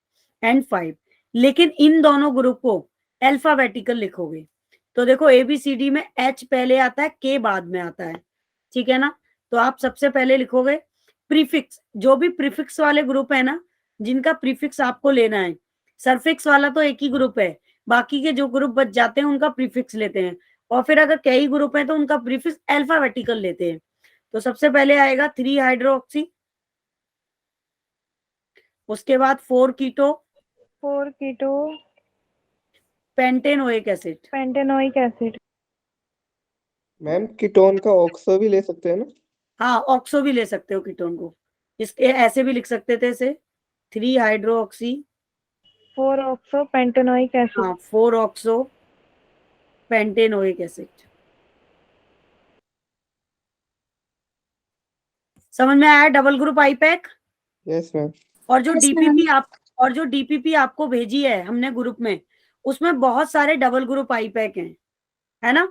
एंड 5। लेकिन इन दोनों ग्रुप को अल्फाबेटिकल लिखोगे। तो देखो ABCD में H पहले आता है, K बाद में आता है। ठीक है ना, तो आप सबसे पहले लिखोगे प्रीफिक्स। जो भी प्रीफिक्स वाले ग्रुप है ना, जिनका प्रीफिक्स आपको लेना है, सरफिक्स वाला तो एक ही ग्रुप है, बाकी के जो ग्रुप बच जाते हैं उनका प्रीफिक्स लेते हैं। और फिर अगर कई ग्रुप है तो उनका प्रीफिक्स अल्फाबेटिकल लेते हैं। तो सबसे पहले आएगा 3 हाइड्रोक्सी, उसके बाद 4 keto 4 keto pentanoic acid. Pentanoic acid. Ma'am ketone का ऑक्सो भी ले सकते हैं ना? हाँ, ऑक्सो भी ले सकते हो कीटोन को। इसके ऐसे भी लिख सकते थे, इसे 3 हाइड्रोक्सी 4 ऑक्सो पेंटेनोइक एसिड। हाँ 4 ऑक्सो पेंटेनोइक एसिड। समझ में आया double group IUPAC? Yes ma'am. और जो Yes, डीपीपी और जो डीपीपी आपको भेजी है हमने ग्रुप में, उसमें बहुत सारे डबल ग्रुप आईपैक हैं, है ना।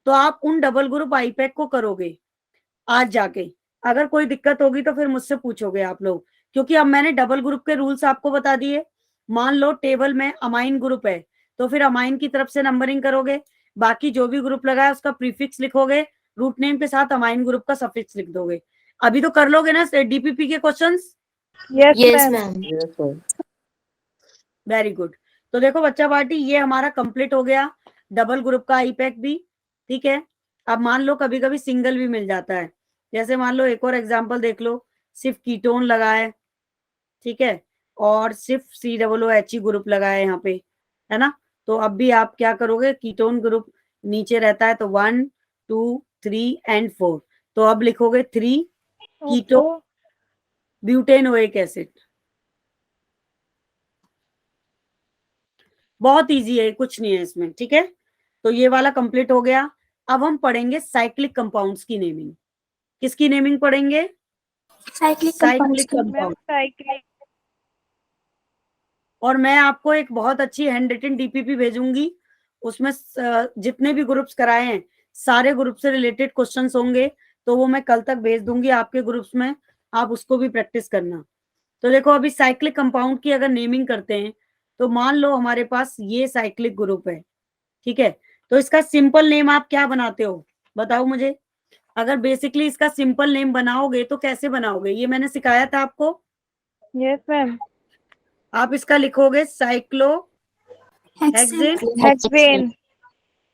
तो आप उन डबल ग्रुप आईपैक को करोगे आज जाके। अगर कोई दिक्कत होगी तो फिर मुझसे पूछोगे आप लोग, क्योंकि अब मैंने डबल ग्रुप के रूल्स आपको बता दिए। मान लो टेबल में अमाइन ग्रुप है, तो फिर अमाइन की तरफ से नंबरिंग करोगे, बाकी जो भी ग्रुप लगा है उसका प्रीफिक्स लिखोगे, रूट नेम के साथ अमाइन ग्रुप का सफिक्स लिख दोगे। अभी तो कर लोगे ना डीपीपी के questions? Yes, Yes, ma'am. ma'am. Yes, ma'am. Very good. तो देखो बच्चा पार्टी, ये हमारा कंप्लीट हो गया डबल ग्रुप का आईपैक भी, ठीक है। अब मान लो कभी कभी सिंगल भी मिल जाता है, जैसे मान लो एक और एग्जांपल देख लो, सिर्फ कीटोन लगा है, ठीक है, और सिर्फ COOH ग्रुप लगा है यहाँ पे, है ना। तो अब भी आप क्या करोगे, कीटोन ग्रुप नीचे रहता है तो 1 2 3 एंड 4, तो अब लिखोगे 3 कीटो Okay. Butanoic acid. बहुत इजी है, कुछ नहीं है इसमें, ठीक है। तो ये वाला कंप्लीट हो गया। अब हम पढ़ेंगे साइक्लिक कंपाउंड्स की नेमिंग। किसकी नेमिंग पढ़ेंगे? cyclic compounds साइक्लिक की। Ma'am, compound. cyclic. और मैं आपको एक बहुत अच्छी हैंड रिटन डीपीपी भेजूंगी, उसमें जितने भी ग्रुप्स कराए हैं सारे ग्रुप से रिलेटेड क्वेश्चंस होंगे, तो वो मैं कल तक भेज दूंगी आपके ग्रुप्स में, आप उसको भी प्रैक्टिस करना। तो देखो अभी साइक्लिक कंपाउंड की अगर नेमिंग करते हैं, तो मान लो हमारे पास ये साइक्लिक ग्रुप है, ठीक है। तो इसका सिंपल नेम आप क्या बनाते हो, बताओ मुझे। अगर बेसिकली इसका सिंपल नेम बनाओगे तो कैसे बनाओगे, ये मैंने सिखाया था आपको। Yes, ma'am. आप इसका लिखोगे साइक्लो Hexane. हेक्सेन। Hexane.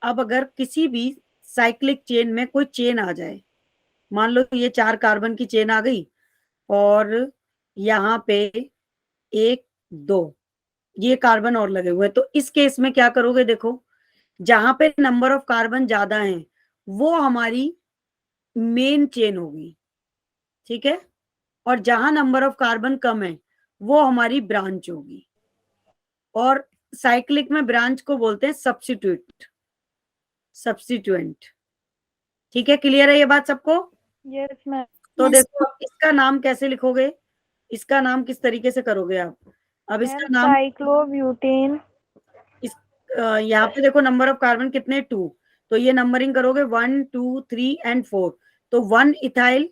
अब अगर किसी भी साइक्लिक चेन में कोई चेन आ जाए, मान लो ये 4 कार्बन की चेन आ गई, और यहाँ पे 1 2 ये कार्बन और लगे हुए हैं, तो इस केस में क्या करोगे, देखो जहां पे नंबर ऑफ कार्बन ज्यादा हैं वो हमारी मेन चेन होगी, ठीक है, और जहां नंबर ऑफ कार्बन कम है वो हमारी ब्रांच होगी। और साइक्लिक में ब्रांच को बोलते हैं सब्स्टिट्यूएंट, ठीक है। क्लियर है ये बात सबको? Yes, ma'am. तो Yes. देखो अब इसका नाम कैसे लिखोगे, इसका नाम किस तरीके से करोगे आप। अब Ma'am, इसका नाम cyclobutane. यहाँ पे देखो नंबर ऑफ कार्बन कितने 2, तो ये नंबरिंग करोगे 1 2 3 एंड 4, तो 1 इथाइल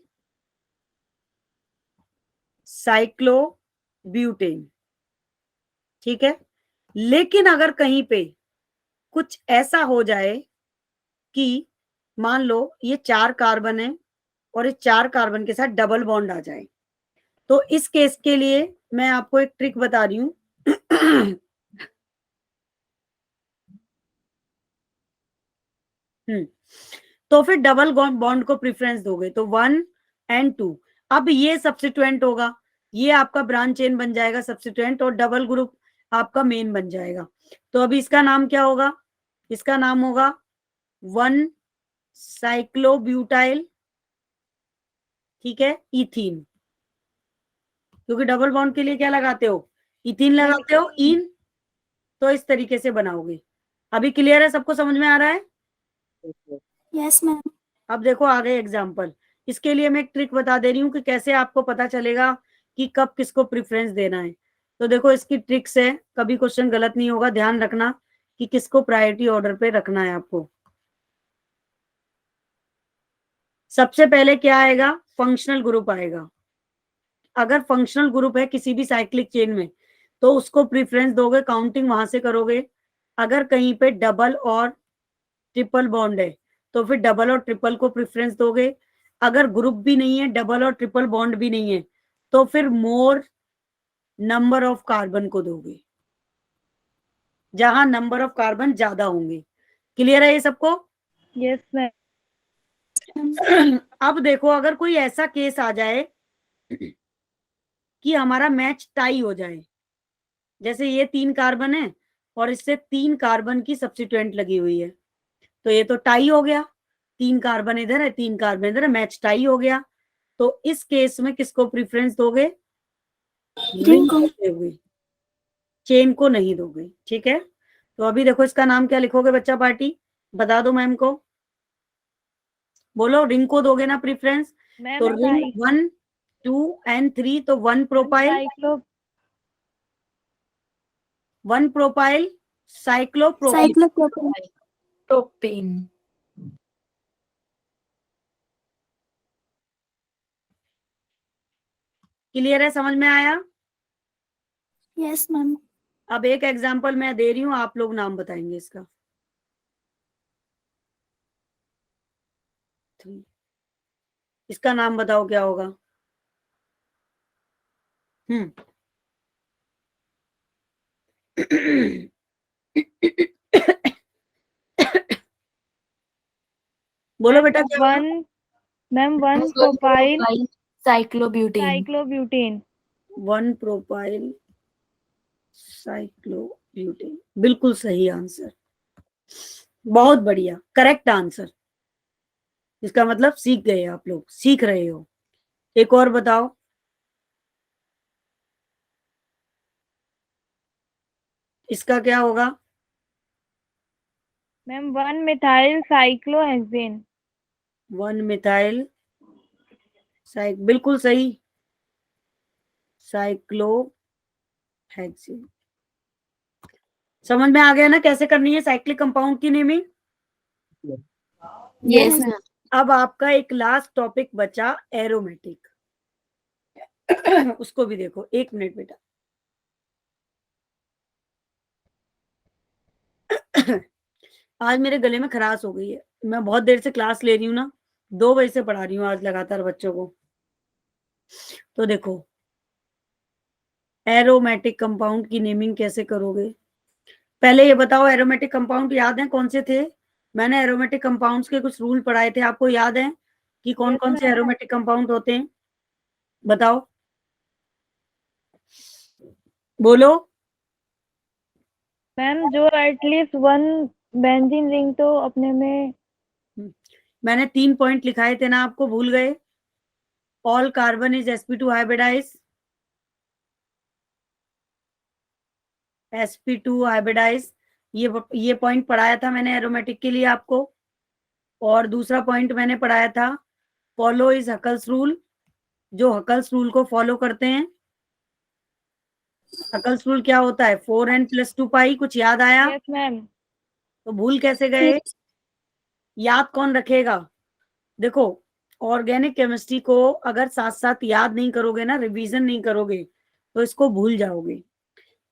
साइक्लोब्यूटेन, ठीक है। लेकिन अगर कहीं पे कुछ ऐसा हो जाए कि मान लो ये 4 कार्बन है और इस 4 कार्बन के साथ डबल बॉन्ड आ जाए, तो इस केस के लिए मैं आपको एक ट्रिक बता रही हूं। तो फिर डबल बॉन्ड को प्रेफरेंस दोगे, तो 1 एंड 2। अब ये सब्स्टिट्यूएंट होगा, ये आपका ब्रांच चेन बन जाएगा सब्स्टिट्यूएंट, और डबल ग्रुप आपका मेन बन जाएगा। तो अभी इसका नाम क्या होगा, इसका नाम होगा 1 साइक्लोब्यूटाइल, ठीक है, इथीन, क्योंकि डबल बॉन्ड के लिए क्या लगाते हो, इथीन लगाते हो, इन। तो इस तरीके से बनाओगे। अभी क्लियर है, सबको समझ में आ रहा है? Yes, ma'am. अब देखो आ गए एग्जाम्पल। इसके लिए मैं एक ट्रिक बता दे रही हूँ कि कैसे आपको पता चलेगा कि कब किसको प्रेफरेंस देना है। तो देखो इसकी ट्रिक से कभी क्वेश्चन गलत नहीं होगा, ध्यान रखना कि किसको प्रायोरिटी ऑर्डर पे रखना है आपको। सबसे पहले क्या आएगा, फंक्शनल ग्रुप आएगा। अगर फंक्शनल ग्रुप है किसी भी साइक्लिक चेन में तो उसको प्रेफरेंस दोगे, काउंटिंग वहां से करोगे। अगर कहीं पे डबल और ट्रिपल बॉन्ड है तो फिर डबल और ट्रिपल को प्रेफरेंस दोगे। अगर ग्रुप भी नहीं है, डबल और ट्रिपल बॉन्ड भी नहीं है, तो फिर मोर नंबर ऑफ कार्बन को दोगे, जहां नंबर ऑफ कार्बन ज्यादा होंगे। क्लियर है ये सबको? Yes, ma'am. अब देखो अगर कोई ऐसा केस आ जाए कि हमारा मैच टाई हो जाए, जैसे ये 3 कार्बन है और इससे 3 कार्बन की सब्स्टिट्यूएंट लगी हुई है, तो ये तो टाई हो गया, 3 कार्बन इधर है 3 कार्बन इधर है, मैच टाई हो गया। तो इस केस में किसको प्रेफरेंस दोगे, रिंग होते हुए, चेन को नहीं दोगे, ठीक है। तो अभी देखो इसका नाम क्या लिखोगे बच्चा पार्टी, बता दो मैम को, बोलो। रिंग को दोगे ना प्रेफरेंस, Ma'am, तो रिंग 1 2 एंड 3, तो 1 propyl, 1 propyl cyclopropane. cyclopropane, propane. Clear है, समझ में आया? yes ma'am, अब एक एग्जांपल मैं दे रही हूं, आप लोग नाम बताएंगे इसका। 3 इसका नाम बताओ क्या होगा? बोलो बेटा क्या होगा? Ma'am 1 propyl cyclobutane. Cyclobutane. 1 propyl cyclobutane, बिल्कुल सही आंसर, बहुत बढ़िया, करेक्ट आंसर। इसका मतलब सीख गए, आप लोग सीख रहे हो। एक और बताओ। इसका क्या होगा? Ma'am 1 methyl cyclohexane. 1 मिथाइल बिल्कुल सही, साइक्लोहेक्सेन। समझ में आ गया ना कैसे करनी है साइक्लिक कंपाउंड की नेमिंग? Yes Yes. मैम। अब आपका एक लास्ट टॉपिक बचा एरोमेटिक। उसको भी देखो, 1 मिनट बेटा। आज मेरे गले में खराश हो गई है, मैं बहुत देर से क्लास ले रही हूँ ना, 2 बजे से पढ़ा रही हूँ आज लगातार बच्चों को। तो देखो एरोमेटिक कंपाउंड की नेमिंग कैसे करोगे? पहले ये बताओ, एरोमेटिक कंपाउंड याद है कौन से थे? मैंने एरोमेटिक कंपाउंड्स के कुछ रूल पढ़ाए थे, आपको याद है कि कौन कौन से एरोमेटिक कंपाउंड होते हैं? बताओ, बोलो। मैम जो एटलीस्ट 1 बेंजीन रिंग तो अपने में। मैंने 3 पॉइंट लिखाए थे ना, आपको भूल गए? All carbon is sp2 hybridize, sp2 hybridize, ये पॉइंट पढ़ाया था मैंने एरोमेटिक के लिए आपको। और दूसरा पॉइंट मैंने पढ़ाया था फॉलो इज हकल्स रूल, जो हकल्स रूल को फॉलो करते हैं। हकल्स रूल क्या होता है? 4n + 2 पाई। कुछ याद आया? Yes ma'am. तो भूल कैसे गए? yes, याद कौन रखेगा? देखो ऑर्गेनिक केमिस्ट्री को अगर साथ साथ याद नहीं करोगे ना, रिवीजन नहीं करोगे, तो इसको भूल जाओगे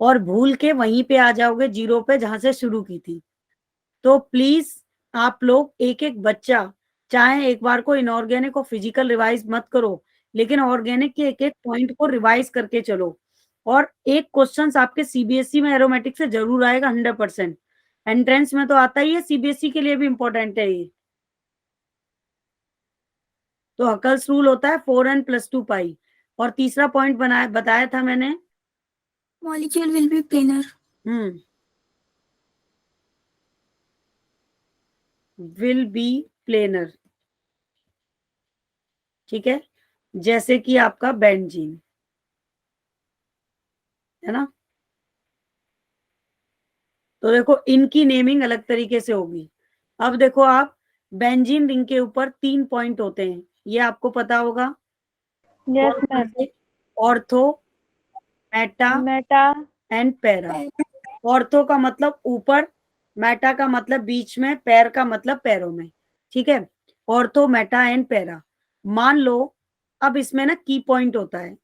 और भूल के वहीं पे आ जाओगे जीरो पे जहां से शुरू की थी। तो प्लीज आप लोग एक एक बच्चा, चाहे एक बार को इनऑर्गेनिक और फिजिकल रिवाइज मत करो, लेकिन ऑर्गेनिक के एक एक पॉइंट को रिवाइज करके चलो। और एक क्वेश्चन आपके सीबीएसई में एरोमेटिक से जरूर आएगा 100%। एंट्रेंस में तो आता ही है, सीबीएसई के लिए भी इंपॉर्टेंट है ये। तो हकल्स रूल होता है 4n + 2 पाई। और तीसरा पॉइंट बताया था मैंने, molecule will be planar, will be planar, ठीक है, जैसे कि आपका बेंजीन है ना। तो देखो इनकी नेमिंग अलग तरीके से होगी। अब देखो आप, बेंजीन रिंग के ऊपर 3 पॉइंट होते हैं, ये आपको पता होगा। Yes ma'am. Ortho, Meta Meta and para. Ortho का मतलब ऊपर, मेटा का मतलब बीच में, पैर का मतलब पैरों में, ठीक है। Ortho, Meta and para. मान लो अब इसमें ना की पॉइंट होता है।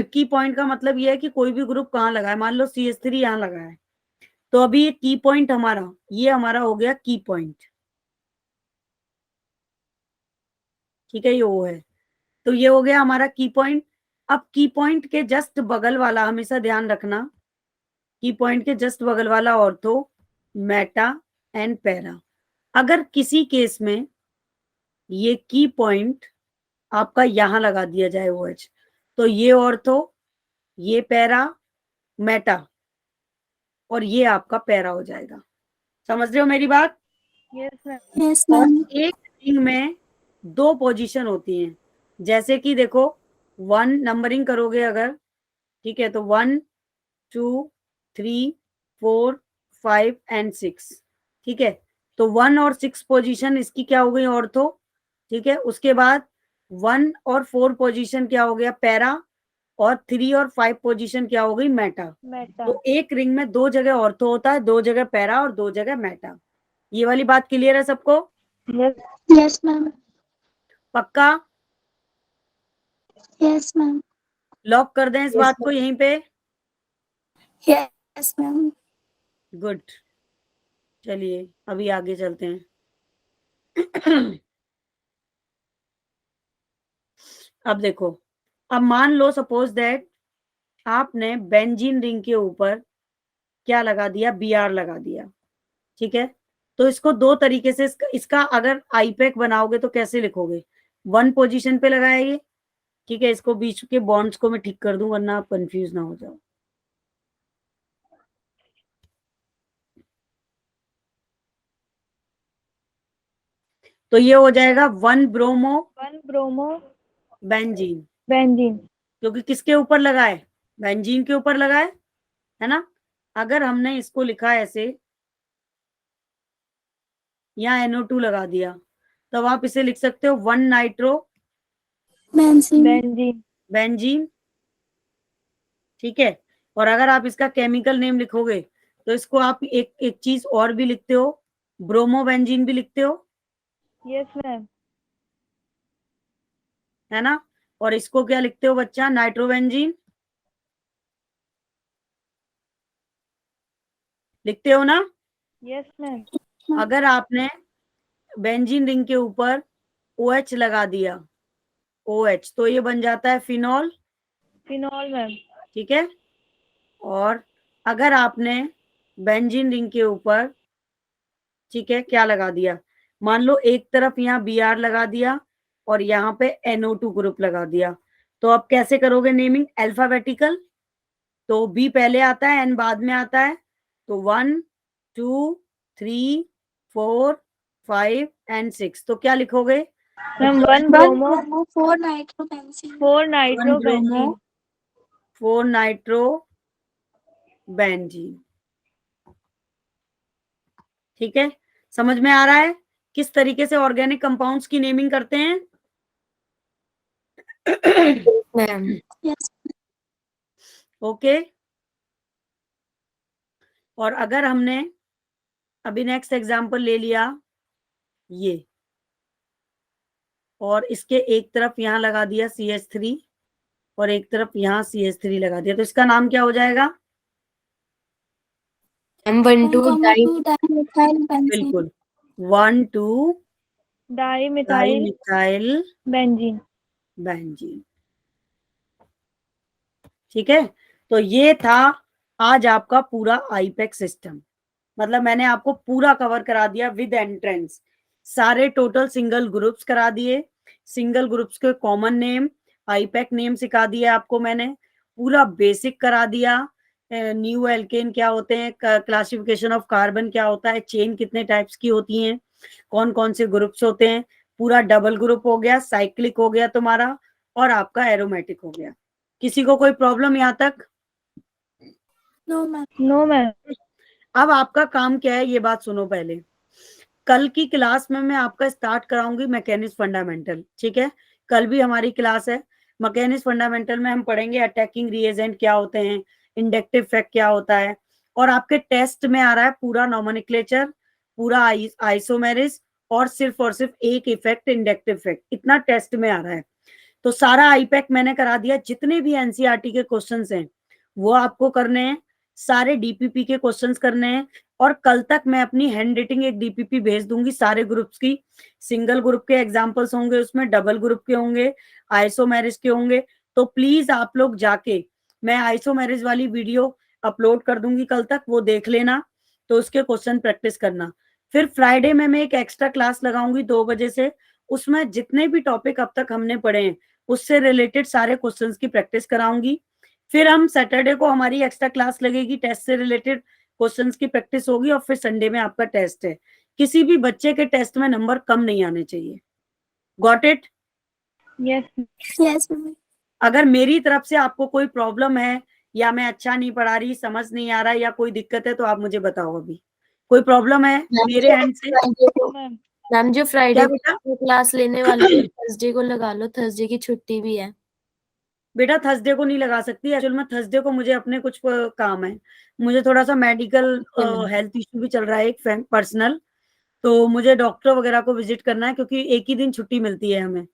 की पॉइंट का मतलब ये है कि कोई भी ग्रुप कहाँ लगा है, मान लो CH3 यहाँ लगा है, तो अभी ये की पॉइंट हमारा, ये हमारा हो गया की पॉइंट, ठीक है, ये वो है। तो ये हो गया हमारा की पॉइंट। अब की पॉइंट के जस्ट बगल वाला हमेशा ध्यान रखना, की पॉइंट के जस्ट बगल वाला ऑर्थो, मेटा एंड पैरा। अगर किसी केस में ये की पॉइंट आपका यहां लगा दिया जाए OH, तो ये ऑर्थो, ये पैरा, मेटा और ये आपका पैरा हो जाएगा। समझ रहे हो मेरी बात? Yes ma'am. yes और ma'am, एक रिंग में 2 पोजीशन होती हैं, जैसे कि देखो 1 नंबरिंग करोगे अगर, ठीक है, तो 1 2 3 4 5 एंड 6, ठीक है। तो 1 और 6 पोजीशन इसकी क्या हो गई? ऑर्थो, ठीक है। उसके बाद 1 और 4 पोजीशन क्या हो गया? पैरा। और 3 और 5 पोजीशन क्या हो गई, मेटा। मेटा। तो एक रिंग में 2 जगह ऑर्थो होता है, 2 जगह पैरा और 2 जगह मेटा। ये वाली बात क्लियर है सबको? यस। Yes, ma'am. पक्का? Yes, ma'am. लॉक कर दें इस बात को यहीं पे? Yes, ma'am. गुड, चलिए अभी आगे चलते हैं। अब देखो, अब मान लो सपोज दैट आपने बेंजीन रिंग के ऊपर क्या लगा दिया, बीआर लगा दिया, ठीक है। तो इसको दो तरीके से इसका अगर आईपैक बनाओगे तो कैसे लिखोगे? 1 पोजीशन पे लगाएंगे, ठीक है। इसको बीच के बॉन्ड्स को मैं ठीक कर दूं वरना आप कंफ्यूज ना हो जाओ। तो ये हो जाएगा 1 ब्रोमो 1 ब्रोमो बेंजीन, बेंजीन। क्योंकि किसके ऊपर लगाए, बेंजीन के ऊपर लगाए, है ना। अगर हमने इसको लिखा ऐसे, यहाँ NO2 लगा दिया, तब आप इसे लिख सकते हो 1 नाइट्रो Benzene. बेंजीन। बेंजीन, ठीक है। और अगर आप इसका केमिकल नेम लिखोगे तो इसको आप एक एक चीज और भी लिखते हो, ब्रोमो बेंजीन भी लिखते हो, यस मैम। है ना। और इसको क्या लिखते हो बच्चा, नाइट्रोबेंजीन लिखते हो ना। Yes ma'am. अगर आपने बेंजीन रिंग के ऊपर OH लगा दिया, OH, तो ये बन जाता है फिनॉल, फिनॉल मैम। ठीक है। और अगर आपने बेंजीन रिंग के ऊपर, ठीक है, क्या लगा दिया, मान लो एक तरफ यहाँ BR लगा दिया और यहाँ पे NO2 ग्रुप लगा दिया, तो अब कैसे करोगे नेमिंग, अल्फाबेटिकल। तो B पहले आता है, N बाद में आता है। तो 1 2 3 4 5 and 6, तो क्या लिखोगे ma'am 1 1 bromo bromo, 4 nitrobenzene. 4 1 nitro bromo benzene. 4 nitro benzene, ठीक है। समझ में आ रहा है किस तरीके से ऑर्गेनिक कंपाउंड्स की नेमिंग करते हैं? मैम। Yes. ओके। और अगर हमने अभी नेक्स्ट एग्जांपल ले लिया ये, और इसके एक तरफ यहाँ लगा दिया CH3 और एक तरफ यहाँ CH3 लगा दिया, तो इसका नाम क्या हो जाएगा? M12 die. 1,2 dimethyl benzene. बिल्कुल, 1 2 डाईमिथाइल डाईमिथाइल बेंजीन। बेंजीन, ठीक है। तो ये था आज आपका पूरा आईपैक सिस्टम, मतलब मैंने आपको पूरा कवर करा दिया विद एंट्रेंस, सारे टोटल सिंगल ग्रुप्स करा दिए, सिंगल ग्रुप्स के कॉमन नेम, आईपैक नेम सिखा दिया आपको मैंने, पूरा बेसिक करा दिया, न्यू एल्केन क्या होते हैं, क्लासिफिकेशन ऑफ कार्बन क्या होता है, चेन कितने टाइप्स की होती हैं, कौन कौन से ग्रुप्स होते हैं, पूरा डबल ग्रुप हो गया, साइक्लिक हो गया तुम्हारा, और आपका एरोमेटिक हो गया। किसी को कोई प्रॉब्लम यहाँ तक? No, ma'am. No ma'am. अब आपका काम क्या है ये बात सुनो पहले। कल की क्लास में मैं आपका स्टार्ट कराऊंगी मैकेनिक्स फंडामेंटल, ठीक है। कल भी हमारी क्लास है। मैकेनिक्स फंडामेंटल में हम पढ़ेंगे अटैकिंग रिएजेंट क्या होते हैं, इंडक्टिव फैक्ट क्या होता है, और आपके टेस्ट में आ रहा है पूरा नोमेनक्लेचर, पूरा आइसोमेरिस, और सिर्फ एक इफेक्ट इंडक्टिव फैक्ट, इतना टेस्ट में आ रहा है। तो सारा आईपैक मैंने करा दिया, जितने भी एनसीईआरटी के क्वेश्चंस हैं वो आपको करने हैं, सारे डीपीपी के क्वेश्चंस करने हैं, और कल तक मैं अपनी हैंड राइटिंग एक डीपीपी भेज दूंगी सारे ग्रुप्स की, सिंगल ग्रुप के एग्जांपल्स होंगे उसमें, डबल ग्रुप के होंगे, आइसोमेरिस के होंगे। तो प्लीज आप लोग जाके, मैं आइसोमेरिस वाली वीडियो अपलोड कर दूंगी कल तक, वो देख लेना, तो उसके क्वेश्चन प्रैक्टिस करना। फिर फ्राइडे में मैं एक एक्स्ट्रा क्लास लगाऊंगी 2 बजे से, उसमें जितने भी टॉपिक अब तक हमने पढ़े हैं उससे रिलेटेड सारे क्वेश्चंस की प्रैक्टिस कराऊंगी। फिर हम सैटरडे को हमारी एक्स्ट्रा क्लास लगेगी, टेस्ट से रिलेटेड क्वेश्चंस की प्रैक्टिस होगी, और फिर संडे में आपका टेस्ट है। किसी भी बच्चे के टेस्ट में नंबर कम नहीं आने चाहिए। Got it? Yes. Yes, ma'am. अगर मेरी तरफ से आपको कोई प्रॉब्लम है, या मैं अच्छा नहीं पढ़ा रही, समझ नहीं आ रहा है, या कोई दिक्कत है, तो आप मुझे बताओ। अभी कोई प्रॉब्लम है मेरे एंड से? मैम। मैम जो फ्राइडे क्या को बेटा? क्लास लेने वाले थर्सडे को लगा लो, थर्सडे की छुट्टी भी है। बेटा थर्सडे को नहीं लगा सकती, एक्चुअल में थर्सडे को मुझे अपने कुछ काम है, मुझे थोड़ा सा मेडिकल हेल्थ इशू भी चल रहा है एक पर्सनल, तो मुझे डॉक्टर वगैरह को विजिट करना है, क्योंकि एक ही दिन छुट्टी मिलती है हमें।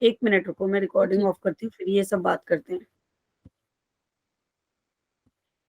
1 मिनट रुको, मैं रिकॉर्डिंग ऑफ करती हूँ, फिर ये सब बात करते हैं।